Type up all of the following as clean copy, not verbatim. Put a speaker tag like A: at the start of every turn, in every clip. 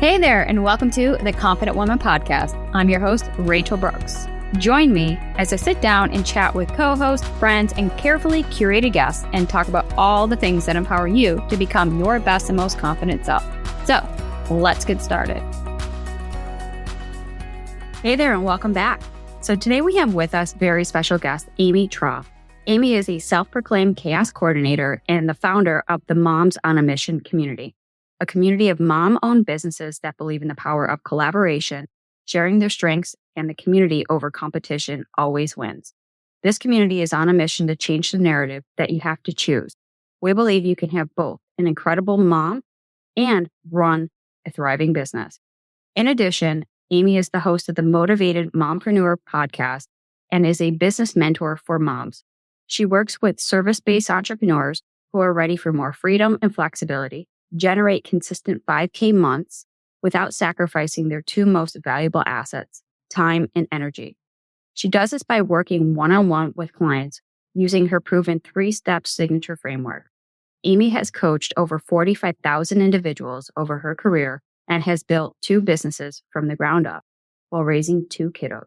A: Hey there, and welcome to the Confident Woman Podcast. I'm your host, Rachel Brooks. Join me as I sit down and chat with co-hosts, friends, and carefully curated guests and talk about all the things that empower you to become your best and most confident self. So, let's get started. Hey there, and welcome back. So today we have with us very special guest, Amy Traugh. Amy is a self-proclaimed chaos coordinator and the founder of the Moms on a Mission community, a community of mom-owned businesses that believe in the power of collaboration, sharing their strengths, and the community over competition always wins. This community is on a mission to change the narrative that you have to choose. We believe you can have both an incredible mom and run a thriving business. In addition, Amy is the host of the Motivated Mompreneur Podcast and is a business mentor for moms. She works with service-based entrepreneurs who are ready for more freedom and flexibility, generate consistent 5K months without sacrificing their two most valuable assets, time and energy. She does this by working one-on-one with clients using her proven 3-step signature framework. Amy has coached over 45,000 individuals over her career and has built 2 businesses from the ground up while raising 2 kiddos.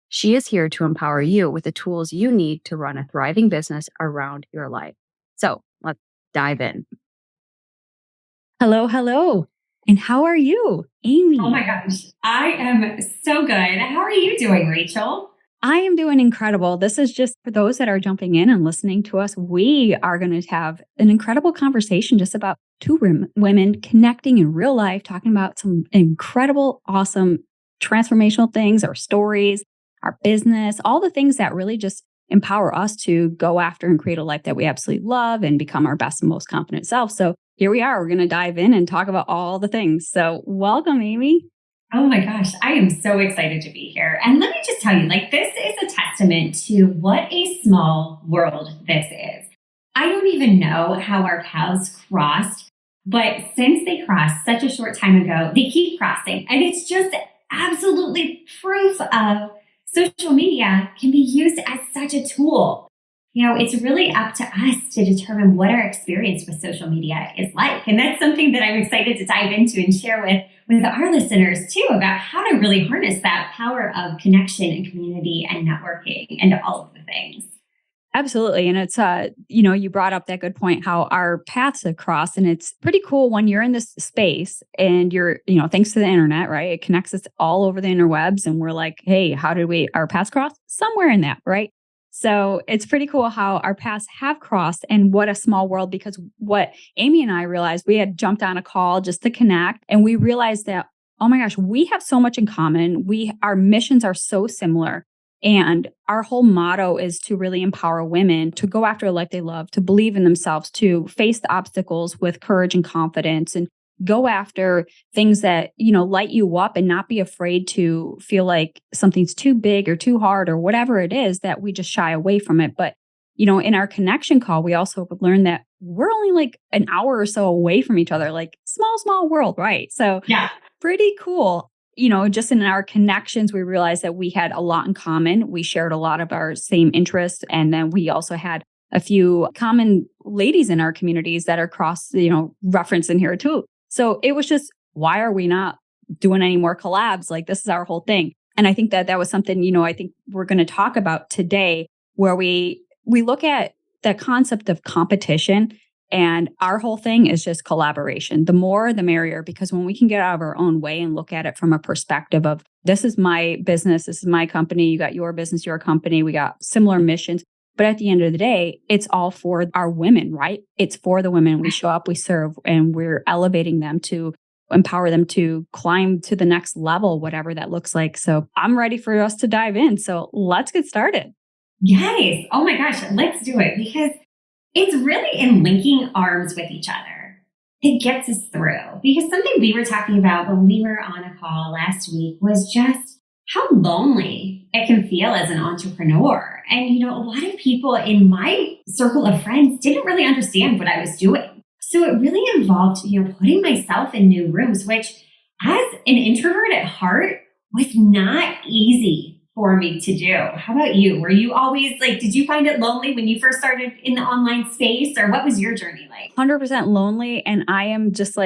A: She is here to empower you with the tools you need to run a thriving business around your life. So let's dive in. Hello. And how are you, Amy?
B: Oh my gosh, I am so good. How are you doing, Rachel?
A: I am doing incredible. This is just for those that are jumping in and listening to us. We are going to have an incredible conversation just about 2 women connecting in real life, talking about some incredible, awesome, transformational things, our stories, our business, all the things that really just empower us to go after and create a life that we absolutely love and become our best and most confident self. So here we are. We're going to dive in and talk about all the things. So welcome, Amy.
B: Oh my gosh, I am so excited to be here. And let me just tell you, this is a testament to what a small world this is. I don't even know how our paths crossed, but since they crossed such a short time ago, they keep crossing. And it's just absolutely proof of social media can be used as such a tool. You know, it's really up to us to determine what our experience with social media is like. And that's something that I'm excited to dive into and share with our listeners too, about how to really harness that power of connection and community and networking and all of the things.
A: Absolutely. And it's, you brought up that good point, how our paths have crossed. And it's pretty cool when you're in this space and you're, thanks to the internet, right? It connects us all over the interwebs. And we're like, hey, how did our paths cross? Somewhere in that, right? So it's pretty cool how our paths have crossed and what a small world, because what Amy and I realized, we had jumped on a call just to connect and we realized that, oh my gosh, we have so much in common. Our missions are so similar. And our whole motto is to really empower women to go after a life they love, to believe in themselves, to face the obstacles with courage and confidence, and go after things that, light you up and not be afraid to feel like something's too big or too hard or whatever it is, that we just shy away from it. But, in our connection call, we also learned that we're only like an hour or so away from each other, like small world, right? So
B: yeah,
A: pretty cool. Just in our connections, we realized that we had a lot in common. We shared a lot of our same interests. And then we also had a few common ladies in our communities that are referenced in here too. So it was just, why are we not doing any more collabs? Like, this is our whole thing. And I think that was something, I think we're going to talk about today, where we look at the concept of competition. And our whole thing is just collaboration. The more, the merrier, because when we can get out of our own way and look at it from a perspective of, this is my business, this is my company, you got your business, your company, we got similar missions. But at the end of the day, it's all for our women, right? It's for the women. We show up, we serve, and we're elevating them to empower them to climb to the next level, whatever that looks like. So I'm ready for us to dive in. So let's get started.
B: Yes. Oh my gosh, let's do it, because it's really in linking arms with each other that gets us through. Because something we were talking about when we were on a call last week was just how lonely it can feel as an entrepreneur. And, a lot of people in my circle of friends didn't really understand what I was doing. So it really involved, putting myself in new rooms, which as an introvert at heart was not easy for me to do. How about you? Were you always did you find it lonely when you first started in the online space, or what was your journey like?
A: 100% lonely. And I am just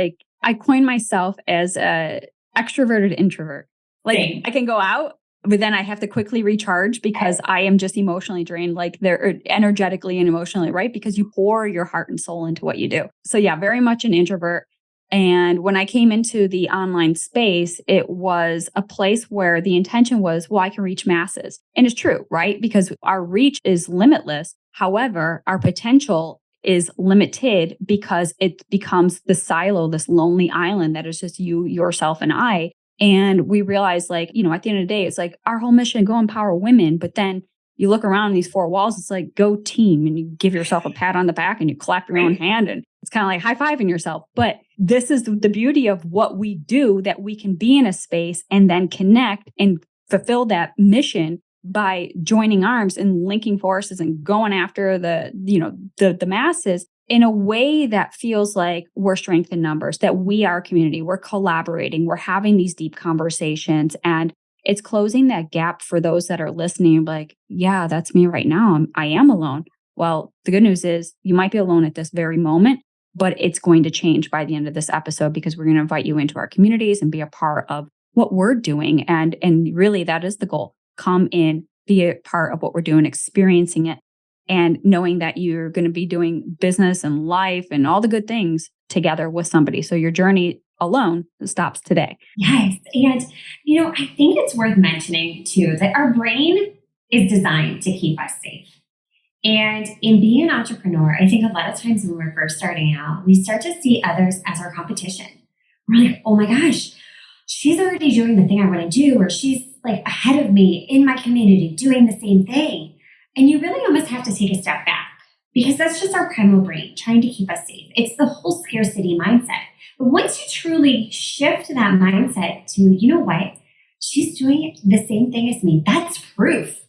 A: I coined myself as a extroverted introvert. Like
B: Same.
A: I can go out, but then I have to quickly recharge because I am just emotionally drained, like they're energetically and emotionally, right? Because you pour your heart and soul into what you do. So yeah, very much an introvert. And when I came into the online space, it was a place where the intention was, well, I can reach masses. And it's true, right? Because our reach is limitless. However, our potential is limited because it becomes the silo, this lonely island that is just you, yourself, and I. And we realize, like, at the end of the day, it's like our whole mission, go empower women. But then you look around these four walls, it's like, go team, and you give yourself a pat on the back and you clap your own hand, and it's kind of like high-fiving yourself. But this is the beauty of what we do, that we can be in a space and then connect and fulfill that mission by joining arms and linking forces and going after the masses in a way that feels like we're strength in numbers, that we are a community, we're collaborating, we're having these deep conversations, and it's closing that gap for those that are listening. Like, yeah, that's me right now. I am alone. Well, the good news is you might be alone at this very moment, but it's going to change by the end of this episode, because we're going to invite you into our communities and be a part of what we're doing. And really, that is the goal. Come in, be a part of what we're doing, experiencing it, and knowing that you're going to be doing business and life and all the good things together with somebody. So your journey alone stops today.
B: Yes. And, I think it's worth mentioning too that our brain is designed to keep us safe. And in being an entrepreneur, I think a lot of times when we're first starting out, we start to see others as our competition. We're like, oh my gosh, she's already doing the thing I want to do, or she's like ahead of me in my community doing the same thing. And you really almost have to take a step back, because that's just our primal brain trying to keep us safe. It's the whole scarcity mindset. But once you truly shift that mindset to, you know what, she's doing the same thing as me, that's proof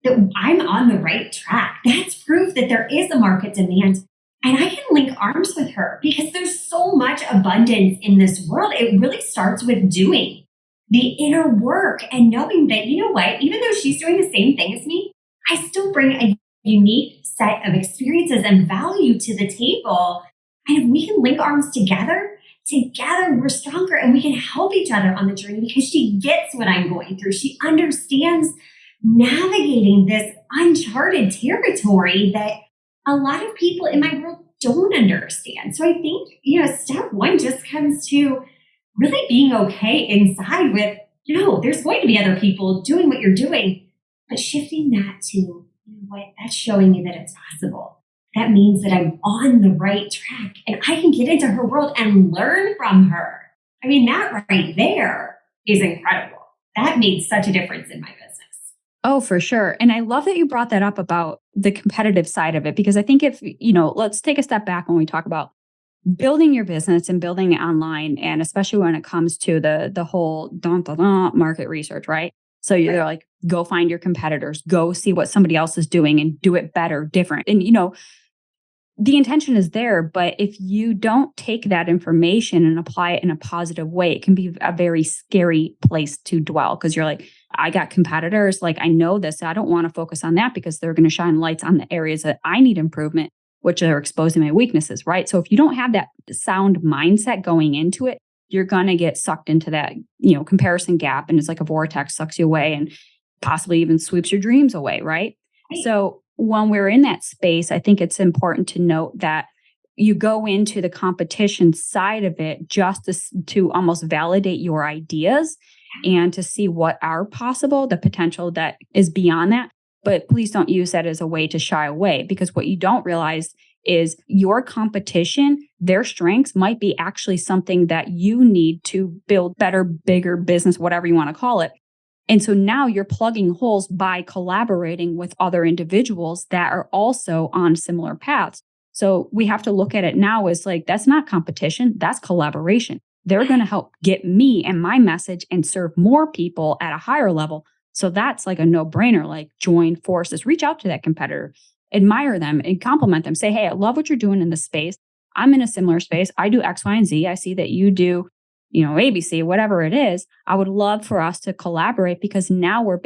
B: that I'm on the right track. That's proof that there is a market demand. And I can link arms with her, because there's so much abundance in this world. It really starts with doing the inner work and knowing that, you know what, even though she's doing the same thing as me, I still bring a unique set of experiences and value to the table. And if we can link arms together we're stronger, and we can help each other on the journey, because she gets what I'm going through. She understands navigating this uncharted territory that a lot of people in my world don't understand. So I think, step one just comes to really being okay inside with, there's going to be other people doing what you're doing, but shifting that to, you know what, that's showing me that it's possible. That means that I'm on the right track, and I can get into her world and learn from her. I mean, that right there is incredible. That made such a difference in my business.
A: Oh, for sure. And I love that you brought that up about the competitive side of it, because I think if, let's take a step back when we talk about building your business and building it online, and especially when it comes to the whole market research, right? So you're like, go find your competitors, go see what somebody else is doing and do it better, different. And, the intention is there, but if you don't take that information and apply it in a positive way, it can be a very scary place to dwell, because you're like, I got competitors, like I know this, I don't want to focus on that, because they're going to shine lights on the areas that I need improvement, which are exposing my weaknesses, right? So if you don't have that sound mindset going into it, you're going to get sucked into that, comparison gap, and it's like a vortex, sucks you away and possibly even sweeps your dreams away, right? So when we're in that space, I think it's important to note that you go into the competition side of it just to almost validate your ideas and to see what are possible, the potential that is beyond that. But please don't use that as a way to shy away, because what you don't realize is your competition, their strengths might be actually something that you need to build better, bigger business, whatever you want to call it. And so now you're plugging holes by collaborating with other individuals that are also on similar paths. So we have to look at it now as like, that's not competition, that's collaboration. They're going to help get me and my message and serve more people at a higher level. So that's like a no-brainer, like join forces, reach out to that competitor, admire them and compliment them. Say, hey, I love what you're doing in this space. I'm in a similar space. I do X, Y, and Z. I see that you do ABC, whatever it is. I would love for us to collaborate, because now we're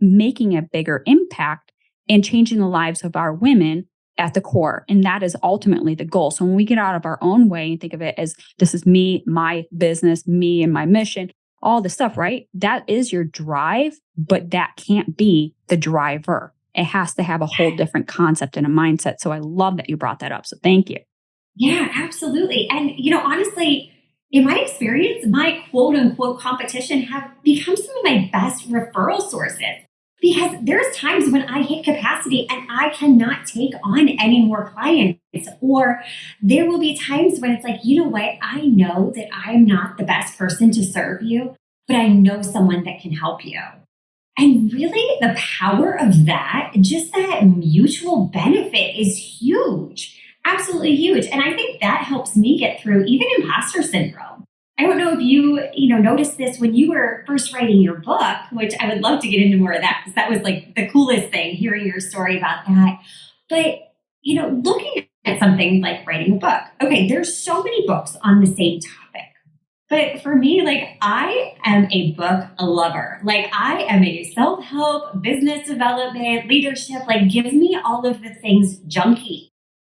A: making a bigger impact and changing the lives of our women at the core. And that is ultimately the goal. So when we get out of our own way and think of it as this is me, my business, me and my mission, all the stuff, right? That is your drive, but that can't be the driver. It has to have a whole different concept and a mindset. So I love that you brought that up. So thank you.
B: Yeah, absolutely. And, honestly, in my experience, my quote unquote competition have become some of my best referral sources. Because there's times when I hit capacity and I cannot take on any more clients. Or there will be times when it's like, you know what? I know that I'm not the best person to serve you, but I know someone that can help you. And really the power of that, just that mutual benefit is huge, absolutely huge. And I think that helps me get through even imposter syndrome. I don't know if you noticed this when you were first writing your book, which I would love to get into more of that because that was like the coolest thing, hearing your story about that. But, looking at something like writing a book, okay, there's so many books on the same topic. But for me, I am a book lover. I am a self-help, business development, leadership, give me all of the things junkie.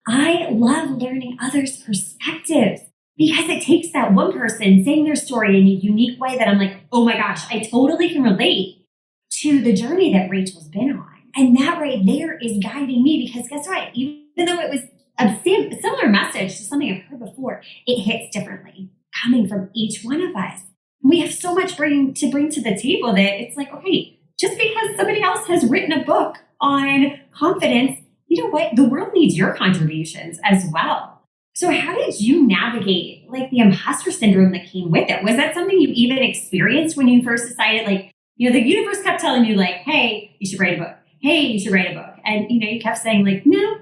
B: I love learning others' perspectives. Because it takes that one person saying their story in a unique way that I'm like, oh my gosh, I totally can relate to the journey that Rachel's been on. And that right there is guiding me because guess what? Even though it was a similar message to something I've heard before, it hits differently coming from each one of us. We have so much to bring to the table that it's like, okay, just because somebody else has written a book on confidence, you know what? The world needs your contributions as well. So how did you navigate the imposter syndrome that came with it? Was that something you even experienced when you first decided, the universe kept telling you hey, you should write a book. Hey, you should write a book. And, you kept saying no,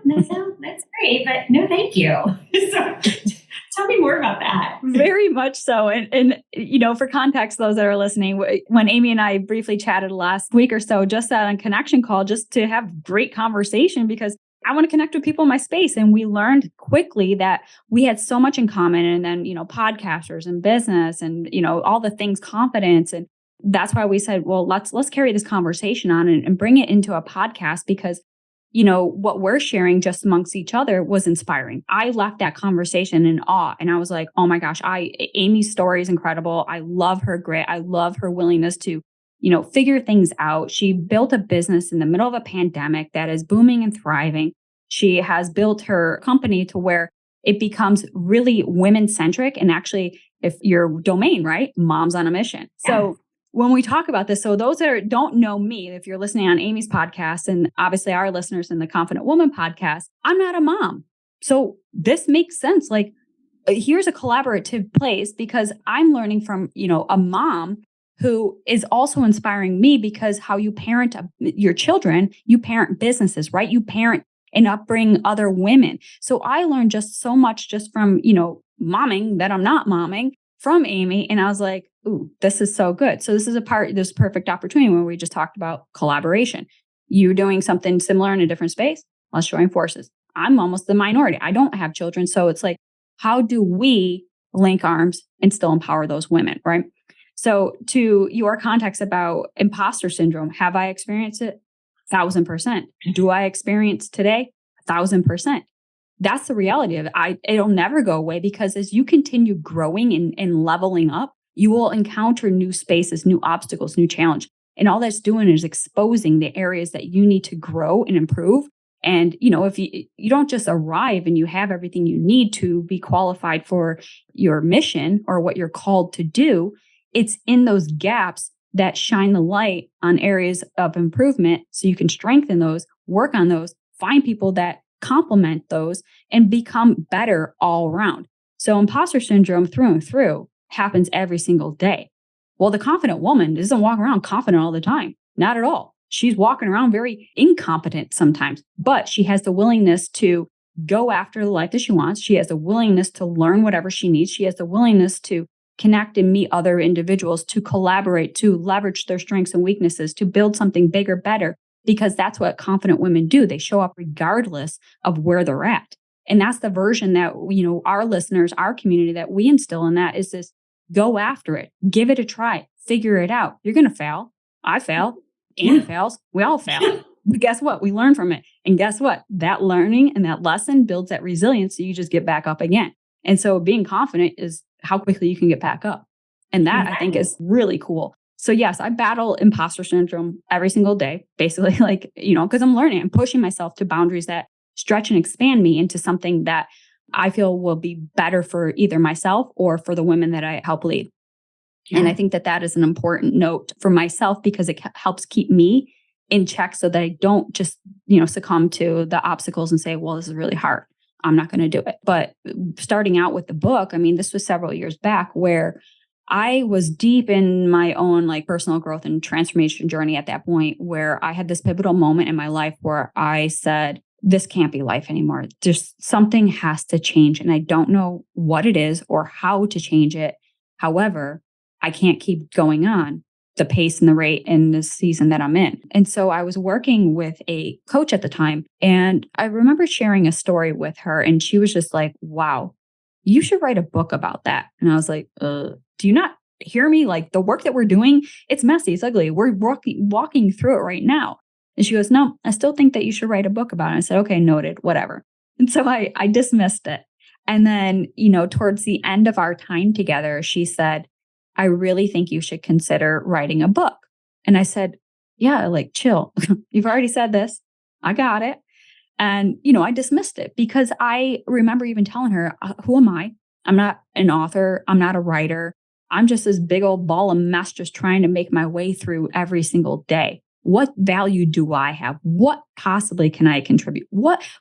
B: that's great, but no, thank you. So tell me more about that.
A: Very much so. And for context, those that are listening, when Amy and I briefly chatted last week or so, just on a connection call, just to have great conversation because I want to connect with people in my space. And we learned quickly that we had so much in common. And then, podcasters and business and, all the things, confidence. And that's why we said, well, let's carry this conversation on and bring it into a podcast because, what we're sharing just amongst each other was inspiring. I left that conversation in awe and I was like, oh my gosh, Amy's story is incredible. I love her grit. I love her willingness to figure things out. She built a business in the middle of a pandemic that is booming and thriving. She has built her company to where it becomes really women-centric. And actually, if your domain, right? Moms on a Mission. Yeah. So when we talk about this, so those that don't know me, if you're listening on Amy's podcast and obviously our listeners in the Confident Woman podcast, I'm not a mom. So this makes sense. Here's a collaborative place because I'm learning from, a mom who is also inspiring me because how you parent your children, you parent businesses, right? You parent and upbring other women. So I learned just so much just from, momming that I'm not momming from Amy. And I was like, ooh, this is so good. So this is this perfect opportunity where we just talked about collaboration. You're doing something similar in a different space. Let's join forces. I'm almost the minority. I don't have children. So it's how do we link arms and still empower those women, right? So to your context about imposter syndrome, have I experienced it? 1,000%. Do I experience today? 1,000%. That's the reality of it. It'll never go away because as you continue growing and leveling up, you will encounter new spaces, new obstacles, new challenge. And all that's doing is exposing the areas that you need to grow and improve. And, if you don't just arrive and you have everything you need to be qualified for your mission or what you're called to do, it's in those gaps that shine the light on areas of improvement so you can strengthen those, work on those, find people that complement those and become better all around. So imposter syndrome through and through happens every single day. Well, the confident woman doesn't walk around confident all the time. Not at all. She's walking around very incompetent sometimes, but she has the willingness to go after the life that she wants. She has the willingness to learn whatever she needs. She has the willingness to connect and meet other individuals, to collaborate, to leverage their strengths and weaknesses, to build something bigger, better, because that's what confident women do. They show up regardless of where they're at. And that's the version that, our listeners, our community that we instill in that is this: go after it, give it a try, figure it out. You're going to fail. I fail. Amy fails. We all fail.
C: But guess what? We learn from it. And guess what? That learning and that lesson builds that resilience. So you just get back up again. And so being confident is how quickly you can get back up. And that I think is really cool. So yes, I battle imposter syndrome every single day, basically because I'm learning, I'm pushing myself to boundaries that stretch and expand me into something that I feel will be better for either myself or for the women that I help lead. Yeah. And I think that is an important note for myself because it helps keep me in check so that I don't just, succumb to the obstacles and say, well, this is really hard. I'm not going to do it. But starting out with the book, this was several years back where I was deep in my own personal growth and transformation journey at that point where I had this pivotal moment in my life where I said, this can't be life anymore. Just something has to change. And I don't know what it is or how to change it. However, I can't keep going on the pace and the rate in the season that I'm in. And so I was working with a coach at the time. And I remember sharing a story with her. And she was just like, wow, you should write a book about that. And I was like, do you not hear me? The work that we're doing, it's messy, it's ugly. We're walking through it right now. And she goes, no, I still think that you should write a book about it. I said, okay, noted, whatever. And so I dismissed it. And then, towards the end of our time together, she said, I really think you should consider writing a book. And I said, yeah, chill. You've already said this. I got it. And, I dismissed it because I remember even telling her, who am I? I'm not an author. I'm not a writer. I'm just this big old ball of mess just trying to make my way through every single day. What value do I have? What possibly can I contribute?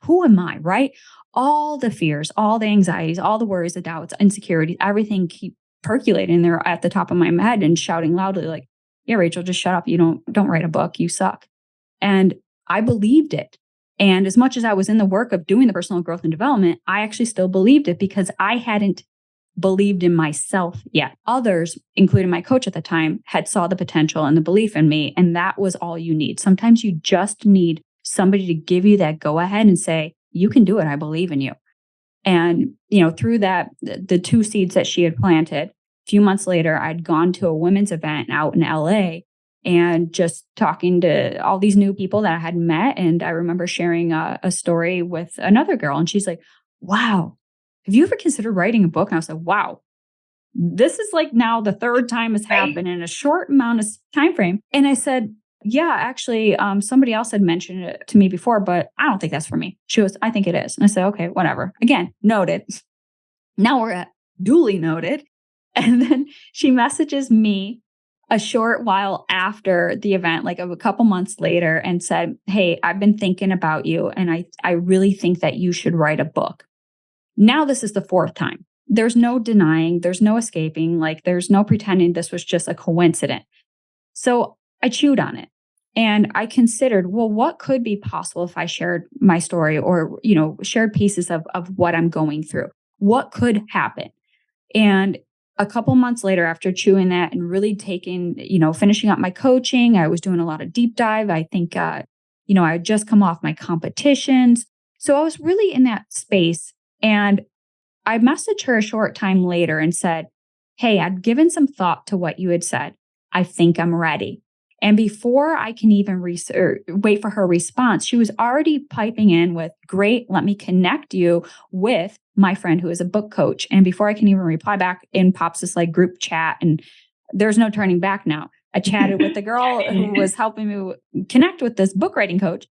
C: Who am I, right? All the fears, all the anxieties, all the worries, the doubts, insecurities, everything keep percolating there at the top of my head and shouting loudly yeah, Rachel, just shut up. You don't write a book. You suck. And I believed it. And as much as I was in the work of doing the personal growth and development, I actually still believed it because I hadn't believed in myself yet. Others, including my coach at the time, had saw the potential and the belief in me. And that was all you need. Sometimes you just need somebody to give you that go ahead and say, you can do it. I believe in you. And, through that, the 2 seeds that she had planted, a few months later, I'd gone to a women's event out in LA and just talking to all these new people that I had met. And I remember sharing a story with another girl. And she's like, wow, have you ever considered writing a book? And I was like, wow, this is now the 3rd time it's happened in a short amount of time frame. And I said, yeah, actually, somebody else had mentioned it to me before, but I don't think that's for me. She goes, I think it is. And I said, okay, whatever. Again, noted. Now we're at duly noted. And then she messages me a short while after the event, a couple months later, and said, hey, I've been thinking about you. And I really think that you should write a book. Now this is the 4th time. There's no denying, there's no escaping, there's no pretending this was just a coincidence. So I chewed on it and I considered, well, what could be possible if I shared my story or, shared pieces of what I'm going through? What could happen? And a couple months later, after chewing that and really taking, finishing up my coaching, I was doing a lot of deep dive. I think, I had just come off my competitions. So I was really in that space. And I messaged her a short time later and said, hey, I'd given some thought to what you had said. I think I'm ready. And before I can even wait for her response, she was already piping in with, great, let me connect you with my friend who is a book coach. And before I can even reply back, in pops this group chat. And there's no turning back now. I chatted with the girl who was helping me connect with this book writing coach.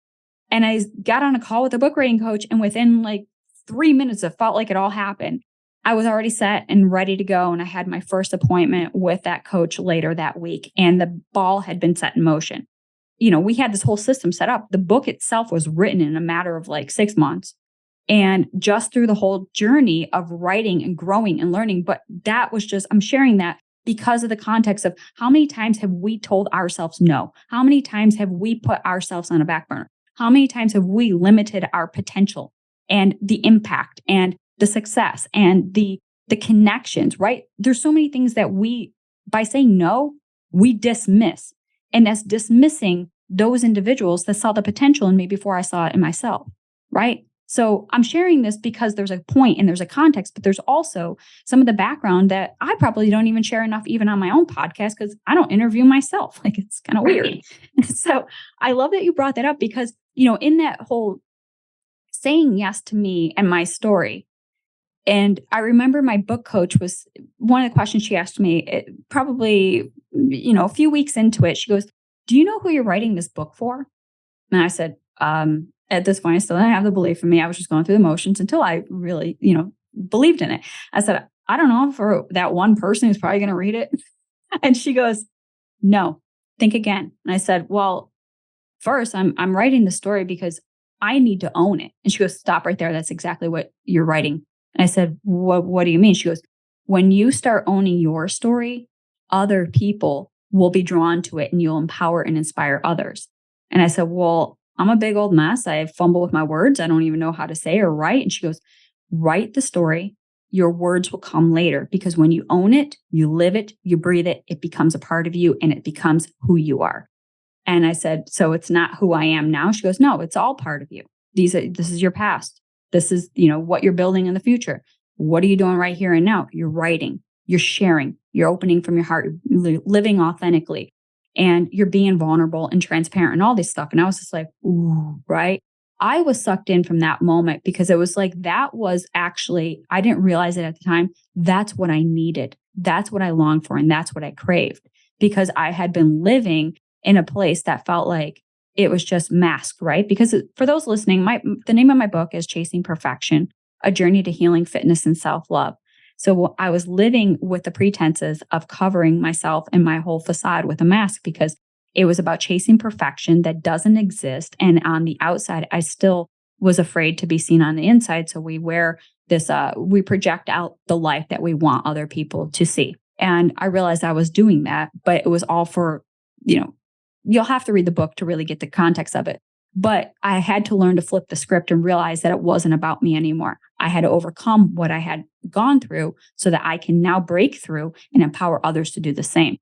C: And I got on a call with the book writing coach. And within 3 minutes, it felt like it all happened. I was already set and ready to go. And I had my first appointment with that coach later that week. And the ball had been set in motion. We had this whole system set up. The book itself was written in a matter of 6 months. And just through the whole journey of writing and growing and learning. But that was I'm sharing that because of the context of how many times have we told ourselves no? How many times have we put ourselves on a back burner? How many times have we limited our potential and the impact and the success and the connections, right? There's so many things that by saying no, we dismiss. And that's dismissing those individuals that saw the potential in me before I saw it in myself, right? So I'm sharing this because there's a point and there's a context, but there's also some of the background that I probably don't even share enough even on my own podcast because I don't interview myself. Like it's kind of weird. So I love that you brought that up because, in that whole saying yes to me and my story. And I remember my book coach was one of the questions she asked me, probably, a few weeks into it, she goes, "Do you know who you're writing this book for?" And I said, at this point, I still didn't have the belief in me. I was just going through the motions until I really, believed in it. I said, "I don't know, for that one person who's probably going to read it." And she goes, "No, think again." And I said, "Well, first I'm writing the story because I need to own it." And she goes, "Stop right there. That's exactly what you're writing." And I said, what do you mean?" She goes, "When you start owning your story, other people will be drawn to it and you'll empower and inspire others." And I said, "Well, I'm a big old mess. I fumble with my words. I don't even know how to say or write." And she goes, "Write the story. Your words will come later because when you own it, you live it, you breathe it, it becomes a part of you and it becomes who you are." And I said, "So it's not who I am now?" She goes, "No, it's all part of you. This is your past. This is, what you're building in the future. What are you doing right here and now? You're writing, you're sharing, you're opening from your heart, you're living authentically, and you're being vulnerable and transparent and all this stuff." And I was just like, ooh, right? I was sucked in from that moment because it was like, that was actually, I didn't realize it at the time. That's what I needed. That's what I longed for. And that's what I craved because I had been living in a place that felt like it was just masked, right? Because for those listening, the name of my book is Chasing Perfection, A Journey to Healing, Fitness, and Self-Love. So I was living with the pretenses of covering myself and my whole facade with a mask because it was about chasing perfection that doesn't exist. And on the outside, I still was afraid to be seen on the inside. So we wear this, we project out the life that we want other people to see. And I realized I was doing that, but it was all for, you'll have to read the book to really get the context of it. But I had to learn to flip the script and realize that it wasn't about me anymore. I had to overcome what I had gone through so that I can now break through and empower others to do the same.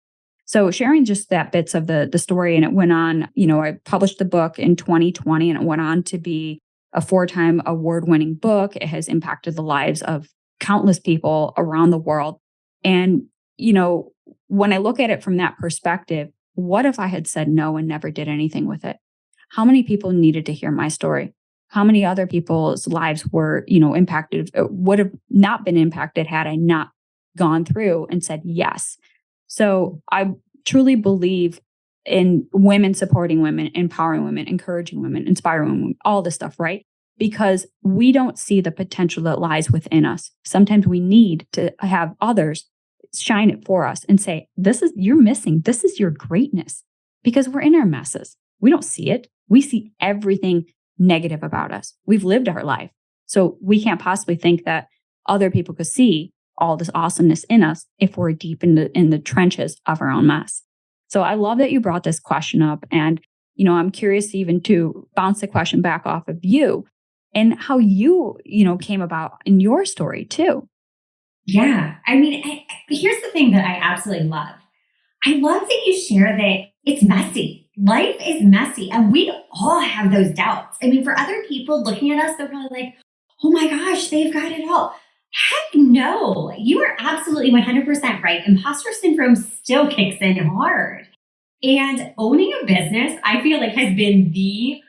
C: So sharing just that bits of the story, and it went on, I published the book in 2020 and it went on to be a 4-time award-winning book. It has impacted the lives of countless people around the world. And, when I look at it from that perspective, what if I had said no and never did anything with it? How many people needed to hear my story? How many other people's lives were, impacted, would have not been impacted had I not gone through and said yes? So I truly believe in women supporting women, empowering women, encouraging women, inspiring women, all this stuff, right? Because we don't see the potential that lies within us. Sometimes we need to have others shine it for us and say, you're missing. This is your greatness, because we're in our messes. We don't see it. We see everything negative about us. We've lived our life. So we can't possibly think that other people could see all this awesomeness in us if we're deep in the trenches of our own mess. So I love that you brought this question up. And, I'm curious even to bounce the question back off of you and how you, came about in your story too.
B: Yeah. I mean, here's the thing that I absolutely love. I love that you share that it's messy. Life is messy and we all have those doubts. I mean, for other people looking at us, they're probably like, oh my gosh, they've got it all. Heck no, you are absolutely 100% right. Imposter syndrome still kicks in hard. And owning a business, I feel like, has been the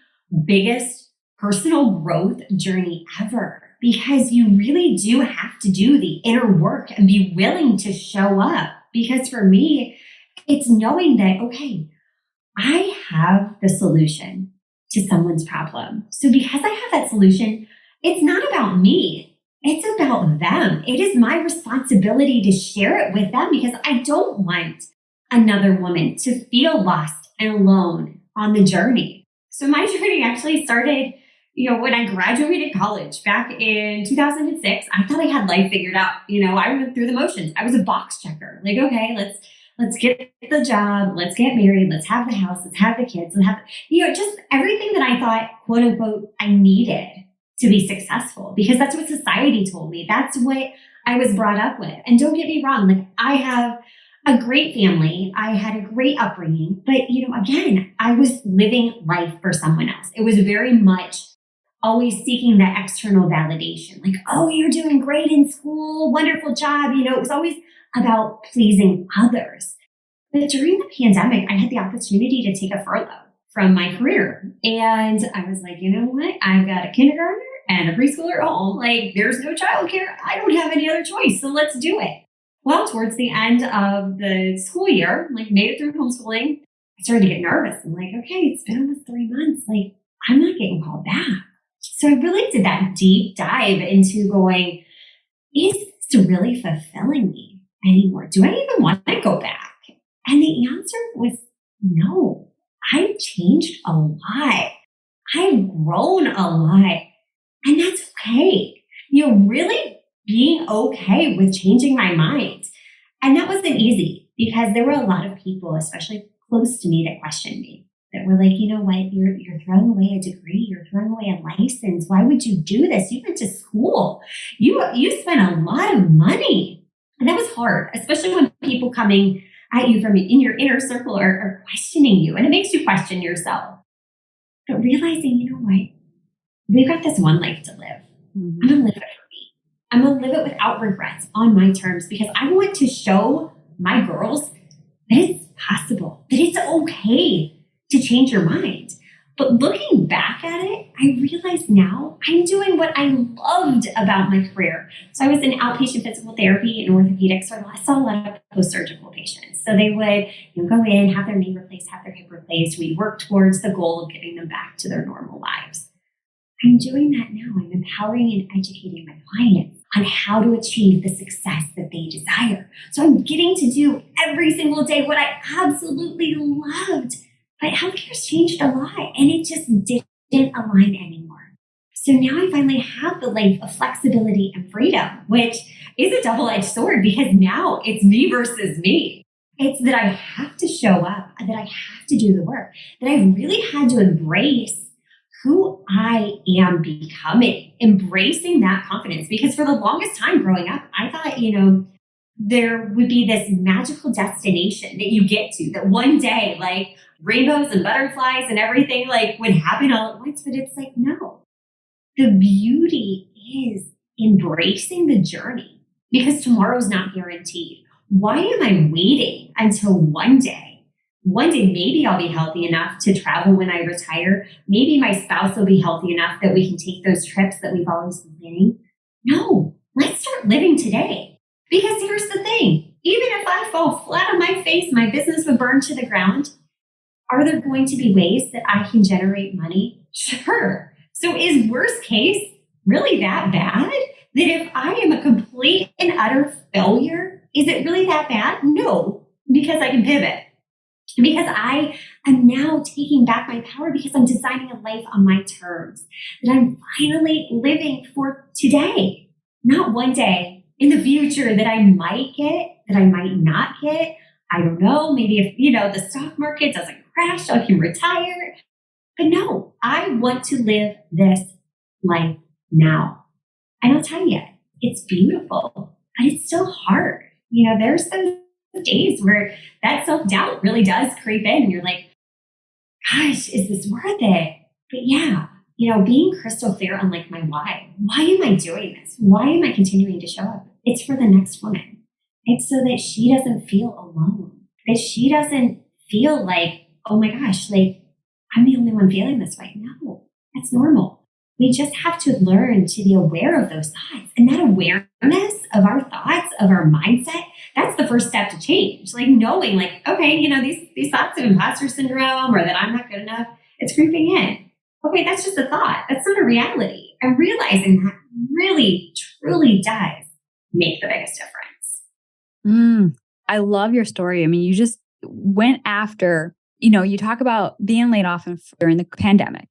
B: biggest personal growth journey ever, because you really do have to do the inner work and be willing to show up. Because for me, it's knowing that, okay, I have the solution to someone's problem. So because I have that solution, it's not about me. It's about them. It is my responsibility to share it with them, because I don't want another woman to feel lost and alone on the journey. So my journey actually started, when I graduated college back in 2006. I thought I had life figured out. I went through the motions. I was a box checker. Like, okay, let's get the job, let's get married, let's have the house, let's have the kids, and have, just everything that I thought, quote unquote, I needed to be successful, because that's what society told me. That's what I was brought up with. And don't get me wrong, like, I have a great family. I had a great upbringing, but again, I was living life for someone else. It was very much always seeking that external validation. Like, oh, you're doing great in school. Wonderful job. It was always about pleasing others. But during the pandemic, I had the opportunity to take a furlough from my career. And I was like, you know what? I've got a kindergartner and a preschooler at home. Like, there's no childcare. I don't have any other choice. So let's do it. Well, towards the end of the school year, like made it through homeschooling, I started to get nervous. I'm like, okay, it's been almost 3 months. Like, I'm not getting called back. So I really did that deep dive into going, is this really fulfilling me anymore? Do I even want to go back? And the answer was no. I've changed a lot. I've grown a lot. And that's okay. Really being okay with changing my mind. And that wasn't easy because there were a lot of people, especially close to me, that questioned me, that were like, you know what, you're throwing away a degree, you're throwing away a license. Why would you do this? You went to school. You spent a lot of money. And that was hard, especially when people coming at you from in your inner circle are questioning you. And it makes you question yourself. But realizing, you know what, we've got this one life to live. I'm going to live it for me. I'm going to live it without regrets on my terms because I want to show my girls that it's possible, that it's okay to change your mind. But looking back at it, I realize now I'm doing what I loved about my career. So I was in outpatient physical therapy and orthopedics, so I saw a lot of post-surgical patients. So they would go in, have their knee replaced, have their hip replaced. We work towards the goal of getting them back to their normal lives. I'm doing that now. I'm empowering and educating my clients on how to achieve the success that they desire. So I'm getting to do every single day what I absolutely loved. But healthcare's changed a lot and it just didn't align anymore. So now I finally have the life of flexibility and freedom, which is a double-edged sword because now it's me versus me. It's that I have to show up, that I have to do the work, that I really had to embrace who I am becoming, embracing that confidence. Because for the longest time growing up, I thought, there would be this magical destination that you get to, that one day, like rainbows and butterflies and everything like would happen all at once. But it's like, no, the beauty is embracing the journey because tomorrow's not guaranteed. Why am I waiting until one day? One day, maybe I'll be healthy enough to travel when I retire. Maybe my spouse will be healthy enough that we can take those trips that we've always been planning. No, let's start living today. Because here's the thing, even if I fall flat on my face, my business would burn to the ground. Are there going to be ways that I can generate money? Sure. So is worst case really that bad? That if I am a complete and utter failure, is it really that bad? No, because I can pivot. Because I am now taking back my power because I'm designing a life on my terms. That I'm finally living for today, not one day in the future that I might get, that I might not get. I don't know. Maybe if, the stock market doesn't crash, I can retire. But no, I want to live this life now. And I'll tell you, it's beautiful, but it's still hard. There's those days where that self-doubt really does creep in and you're like, gosh, is this worth it? But yeah, being crystal clear on like my why. Why am I doing this? Why am I continuing to show up? It's for the next woman. It's so that she doesn't feel alone, that she doesn't feel like, oh my gosh, like I'm the only one feeling this way. No, that's normal. We just have to learn to be aware of those thoughts. And that awareness of our thoughts, of our mindset, that's the first step to change. Like knowing like, okay, these thoughts of imposter syndrome or that I'm not good enough, it's creeping in. Okay, that's just a thought. That's not a reality. And realizing that really, truly does make the biggest difference.
C: I love your story. I mean, you just went after, you talk about being laid off during the pandemic.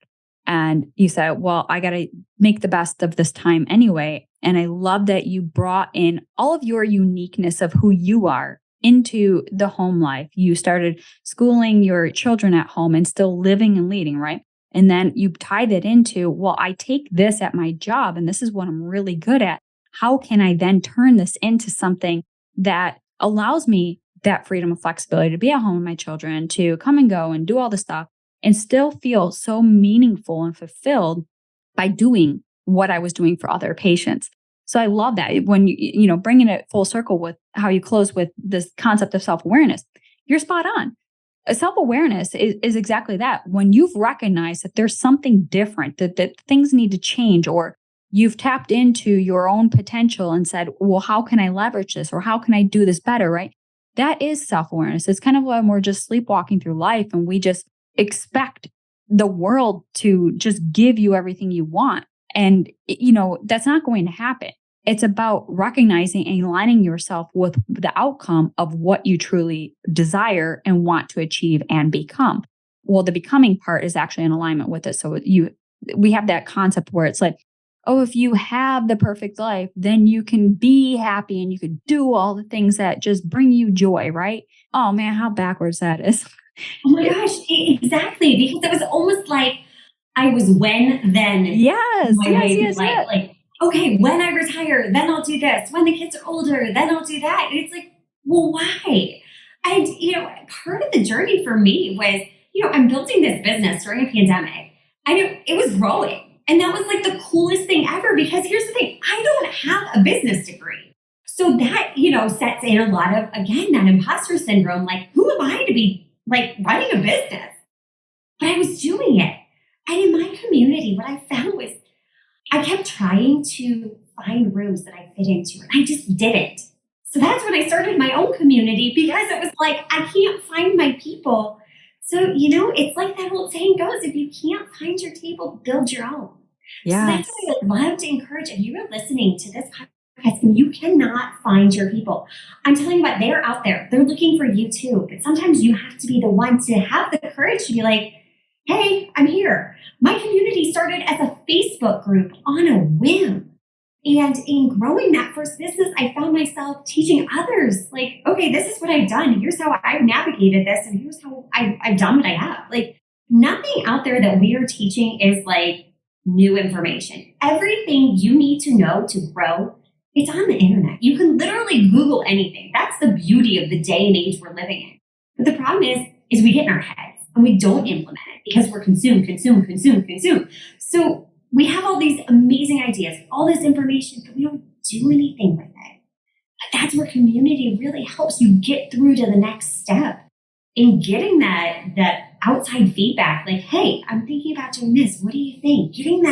C: And you said, well, I got to make the best of this time anyway. And I love that you brought in all of your uniqueness of who you are into the home life. You started schooling your children at home and still living and leading, right? And then you tied it into, well, I take this at my job and this is what I'm really good at. How can I then turn this into something that allows me that freedom and flexibility to be at home with my children, to come and go and do all the stuff and still feel so meaningful and fulfilled by doing what I was doing for other patients. So I love that when bringing it full circle with how you close with this concept of self-awareness, you're spot on. Self-awareness is exactly that. When you've recognized that there's something different, that things need to change, or you've tapped into your own potential and said, well, how can I leverage this? Or how can I do this better, right? That is self-awareness. It's kind of when we're just sleepwalking through life and we just expect the world to just give you everything you want. And, that's not going to happen. It's about recognizing and aligning yourself with the outcome of what you truly desire and want to achieve and become. Well, the becoming part is actually in alignment with it. So we have that concept where it's like, oh, if you have the perfect life, then you can be happy and you can do all the things that just bring you joy, right? Oh man, how backwards that is.
B: Oh my gosh, exactly. Because it was almost like I was when, then.
C: Yes.
B: Like, okay, when I retire, then I'll do this. When the kids are older, then I'll do that. And it's like, well, why? And, part of the journey for me was, I'm building this business during a pandemic. It was growing. And that was like the coolest thing ever, because here's the thing, I don't have a business degree. So that, sets in a lot of, again, that imposter syndrome. Like, who am I to be like running a business? But I was doing it. And in my community, what I found was I kept trying to find rooms that I fit into, and I just didn't. So that's when I started my own community, because it was like, I can't find my people. So, it's like that old saying goes, if you can't find your table, build your own. Yes. So that's what I would love to encourage. If you are listening to this podcast and you cannot find your people, I'm telling you what, they're out there. They're looking for you too. But sometimes you have to be the one to have the courage to be like, hey, I'm here. My community started as a Facebook group on a whim. And in growing that first business, I found myself teaching others, like, okay, this is what I've done. Here's how I've navigated this. And here's how I've done what I have. Like, nothing out there that we are teaching is like new information. Everything you need to know to grow, it's on the internet. You can literally Google anything. That's the beauty of the day and age we're living in. But the problem is we get in our heads and we don't implement it because we're consumed. So we have all these amazing ideas, all this information, but we don't do anything with it. But that's where community really helps you get through to the next step in getting that outside feedback. Like, hey, I'm thinking about doing this. What do you think? Getting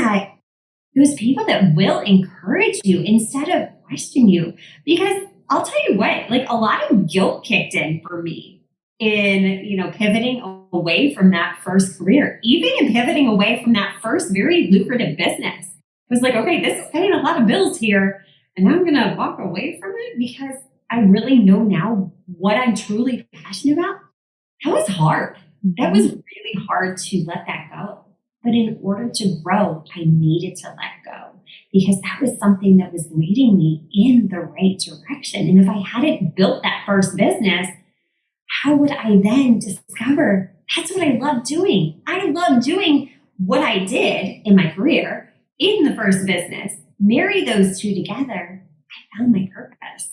B: those people that will encourage you instead of question you. Because I'll tell you what, like, a lot of guilt kicked in for me in, pivoting away from that first career, even in pivoting away from that first very lucrative business. It was like, okay, this is paying a lot of bills here, and now I'm going to walk away from it because I really know now what I'm truly passionate about. That was hard. That was really hard to let that go. But in order to grow, I needed to let go, because that was something that was leading me in the right direction. And if I hadn't built that first business, how would I then discover that's what I love doing? I love doing what I did in my career in the first business. Marry those two together, I found my purpose.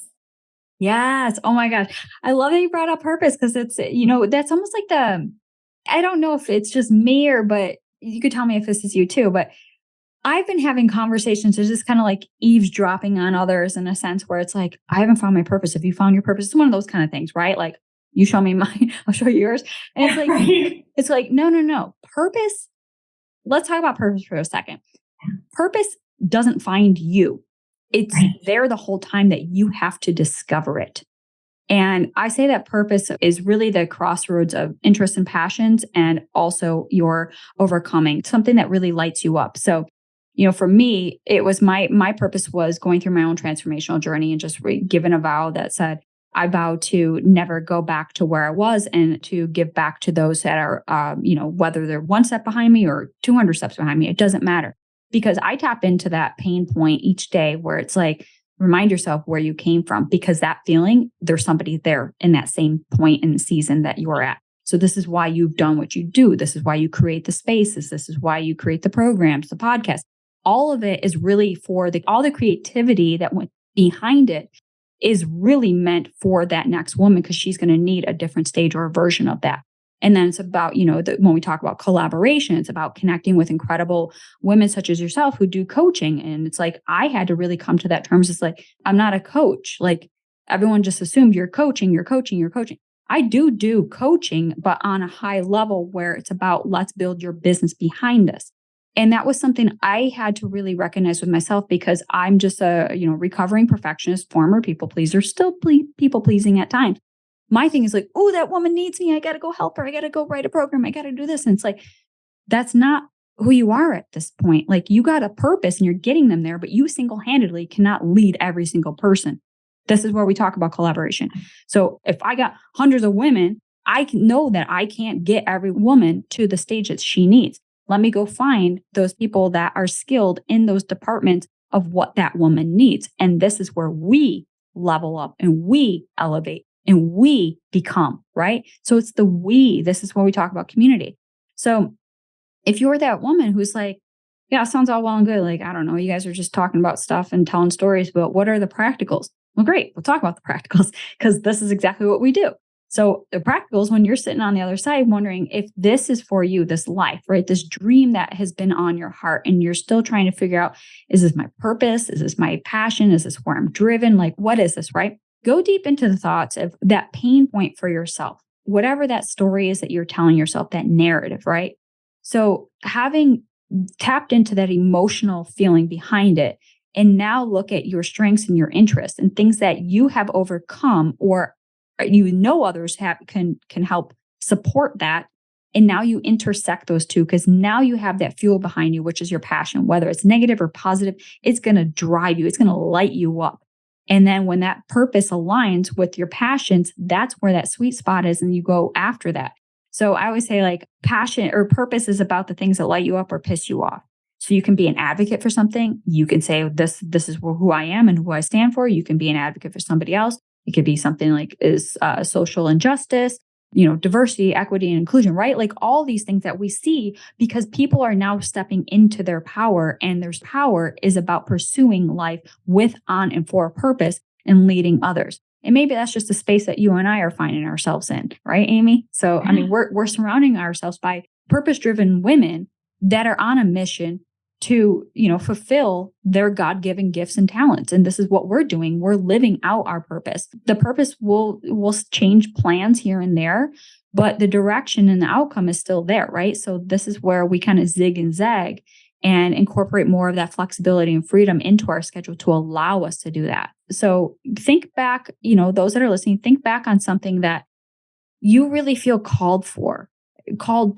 C: Yes. Oh my gosh. I love that you brought up purpose, because it's, that's almost like I don't know if it's just me but you could tell me if this is you too, but I've been having conversations that's just kind of like eavesdropping on others in a sense where it's like, I haven't found my purpose. Have you found your purpose? It's one of those kind of things, right? Like, you show me mine, I'll show you yours. And it's like, it's like, no. Purpose. Let's talk about purpose for a second. Purpose doesn't find you. It's there the whole time that you have to discover it. And I say that purpose is really the crossroads of interests and passions, and also your overcoming something that really lights you up. So, for me, it was my purpose was going through my own transformational journey and just given a vow that said, I vow to never go back to where I was and to give back to those that are, whether they're one step behind me or 200 steps behind me, it doesn't matter. Because I tap into that pain point each day where it's like, remind yourself where you came from, because that feeling, there's somebody there in that same point in the season that you're at. So this is why you've done what you do. This is why you create the spaces. This is why you create the programs, the podcast. All of it is really for all the creativity that went behind it is really meant for that next woman, because she's going to need a different stage or a version of that. And then it's about, when we talk about collaboration, it's about connecting with incredible women such as yourself who do coaching. And it's like, I had to really come to that terms. It's like, I'm not a coach. Like everyone just assumed you're coaching. I do coaching, but on a high level where it's about, let's build your business behind this. And that was something I had to really recognize with myself, because I'm just a, recovering perfectionist, former people pleaser, still people pleasing at times. My thing is like, oh, that woman needs me. I got to go help her. I got to go write a program. I got to do this. And it's like, that's not who you are at this point. Like you got a purpose and you're getting them there, but you single-handedly cannot lead every single person. This is where we talk about collaboration. So if I got hundreds of women, I know that I can't get every woman to the stage that she needs. Let me go find those people that are skilled in those departments of what that woman needs. And this is where we level up and we elevate and we become, right? So it's the we. This is where we talk about community. So if you're that woman who's like, yeah, sounds all well and good. Like, I don't know, you guys are just talking about stuff and telling stories, but what are the practicals? Well, great. We'll talk about the practicals because this is exactly what we do. So the practicals, when you're sitting on the other side wondering if this is for you, this life, right? This dream that has been on your heart and you're still trying to figure out, is this my purpose? Is this my passion? Is this where I'm driven? Like, what is this, right? Go deep into the thoughts of that pain point for yourself, whatever that story is that you're telling yourself, that narrative, right? So having tapped into that emotional feeling behind it, and now look at your strengths and your interests and things that you have overcome or others can help support that. And now you intersect those two because now you have that fuel behind you, which is your passion, whether it's negative or positive, it's going to drive you. It's going to light you up. And then when that purpose aligns with your passions, that's where that sweet spot is. And you go after that. So I always say like passion or purpose is about the things that light you up or piss you off. So you can be an advocate for something. You can say, this is who I am and who I stand for. You can be an advocate for somebody else. It could be something like social injustice, diversity, equity, and inclusion, right? Like all these things that we see because people are now stepping into their power, and their power is about pursuing life with, on, and for a purpose and leading others. And maybe that's just a space that you and I are finding ourselves in, right, Amy? So, I mean, we're surrounding ourselves by purpose-driven women that are on a mission to, fulfill their God-given gifts and talents. And this is what we're doing. We're living out our purpose. The purpose will change plans here and there, but the direction and the outcome is still there, right? So this is where we kind of zig and zag and incorporate more of that flexibility and freedom into our schedule to allow us to do that. So think back, those that are listening, think back on something that you really feel called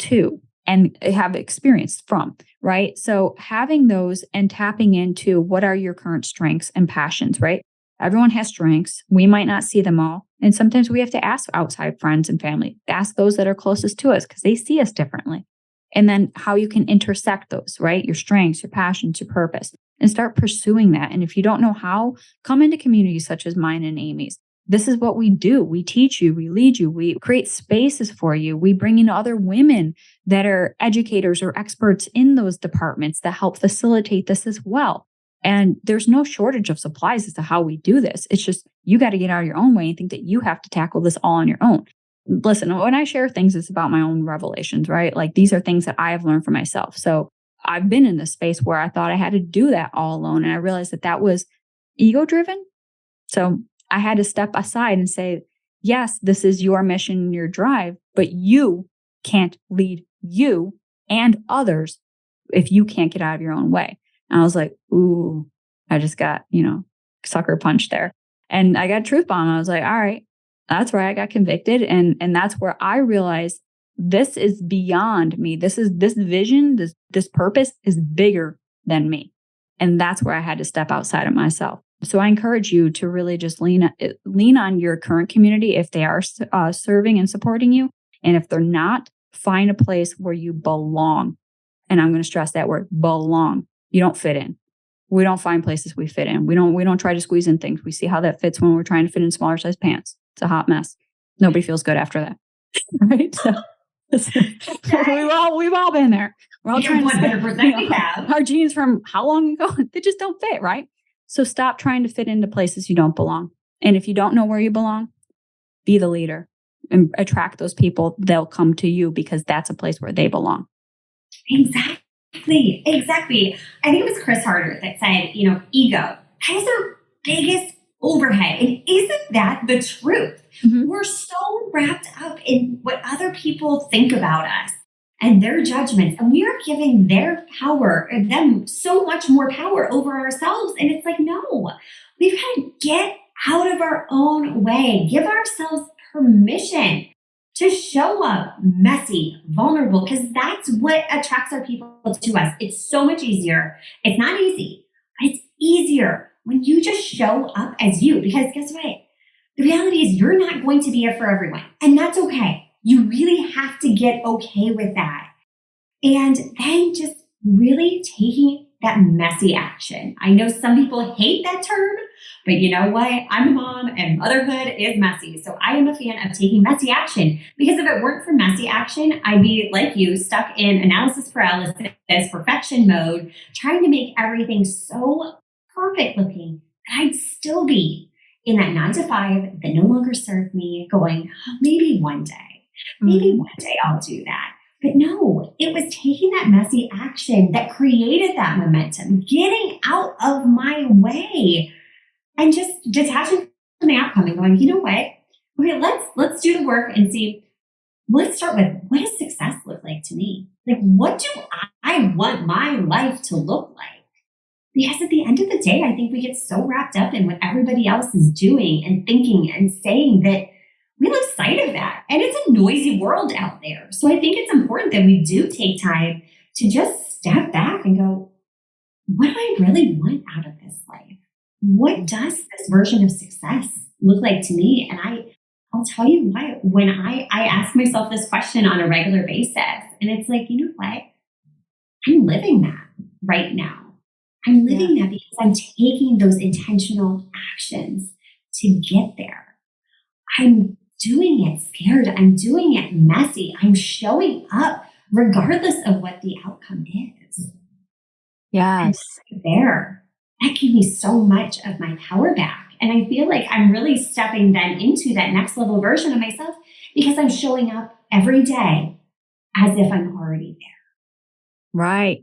C: to, and have experienced from, right? So having those and tapping into what are your current strengths and passions, right? Everyone has strengths. We might not see them all. And sometimes we have to ask outside friends and family, ask those that are closest to us because they see us differently. And then how you can intersect those, right? Your strengths, your passions, your purpose, and start pursuing that. And if you don't know how, come into communities such as mine and Amy's. This is what we do. We teach you, we lead you, we create spaces for you. We bring in other women that are educators or experts in those departments that help facilitate this as well. And there's no shortage of supplies as to how we do this. It's just, you got to get out of your own way and think that you have to tackle this all on your own. Listen, when I share things, it's about my own revelations, right? Like these are things that I have learned for myself. So I've been in this space where I thought I had to do that all alone. And I realized that was ego driven. So I had to step aside and say, yes, this is your mission and your drive, but you can't lead you and others if you can't get out of your own way. And I was like, ooh, I just got, sucker punched there. And I got a truth bomb. I was like, all right, that's where I got convicted. And that's where I realized this is beyond me. This vision, this purpose is bigger than me. And that's where I had to step outside of myself. So I encourage you to really just lean on your current community if they are serving and supporting you. And if they're not, find a place where you belong. And I'm going to stress that word, belong. You don't fit in. We don't find places we fit in. We don't try to squeeze in things. We see how that fits when we're trying to fit in smaller size pants. It's a hot mess. Nobody feels good after that. Right? So we've all been there. We're all trying to
B: 100% have.
C: Our jeans from how long ago? They just don't fit, right? So stop trying to fit into places you don't belong. And if you don't know where you belong, be the leader. and attract those people, they'll come to you because that's a place where they belong.
B: Exactly. I think it was Chris Harder that said, ego, that is our biggest overhead. And isn't that the truth?
C: Mm-hmm.
B: We're so wrapped up in what other people think about us and their judgments, and we are giving them so much more power over ourselves. And it's like, no, we've got to get out of our own way, give ourselves permission to show up messy, vulnerable, because that's what attracts our people to us. It's so much easier. It's not easy, but it's easier when you just show up as you, because guess what? The reality is you're not going to be it for everyone, and that's okay. You really have to get okay with that. And then just really taking that messy action. I know some people hate that term, but you know what? I'm a mom and motherhood is messy. So I am a fan of taking messy action, because if it weren't for messy action, I'd be like you, stuck in analysis paralysis, perfection mode, trying to make everything so perfect looking that I'd still be in that 9 to 5 that no longer served me, going, maybe one day I'll do that. But no, it was taking that messy action that created that momentum, getting out of my way and just detaching from the outcome and going, you know what? Okay, let's do the work and see. Let's start with, what does success look like to me? Like, what do I want my life to look like? Because at the end of the day, I think we get so wrapped up in what everybody else is doing and thinking and saying that we lose sight of that. And it's a noisy world out there. So I think it's important that we do take time to just step back and go, what do I really want out of this life? What does this version of success look like to me? And I'll tell you what, when I ask myself this question on a regular basis, and it's like, you know what? I'm living that right now. I'm living that because I'm taking those intentional actions to get there. I'm doing it scared. I'm doing it messy. I'm showing up regardless of what the outcome is.
C: Yes.
B: And there, that gave me so much of my power back. And I feel like I'm really stepping then into that next level version of myself, because I'm showing up every day as if I'm already there.
C: Right.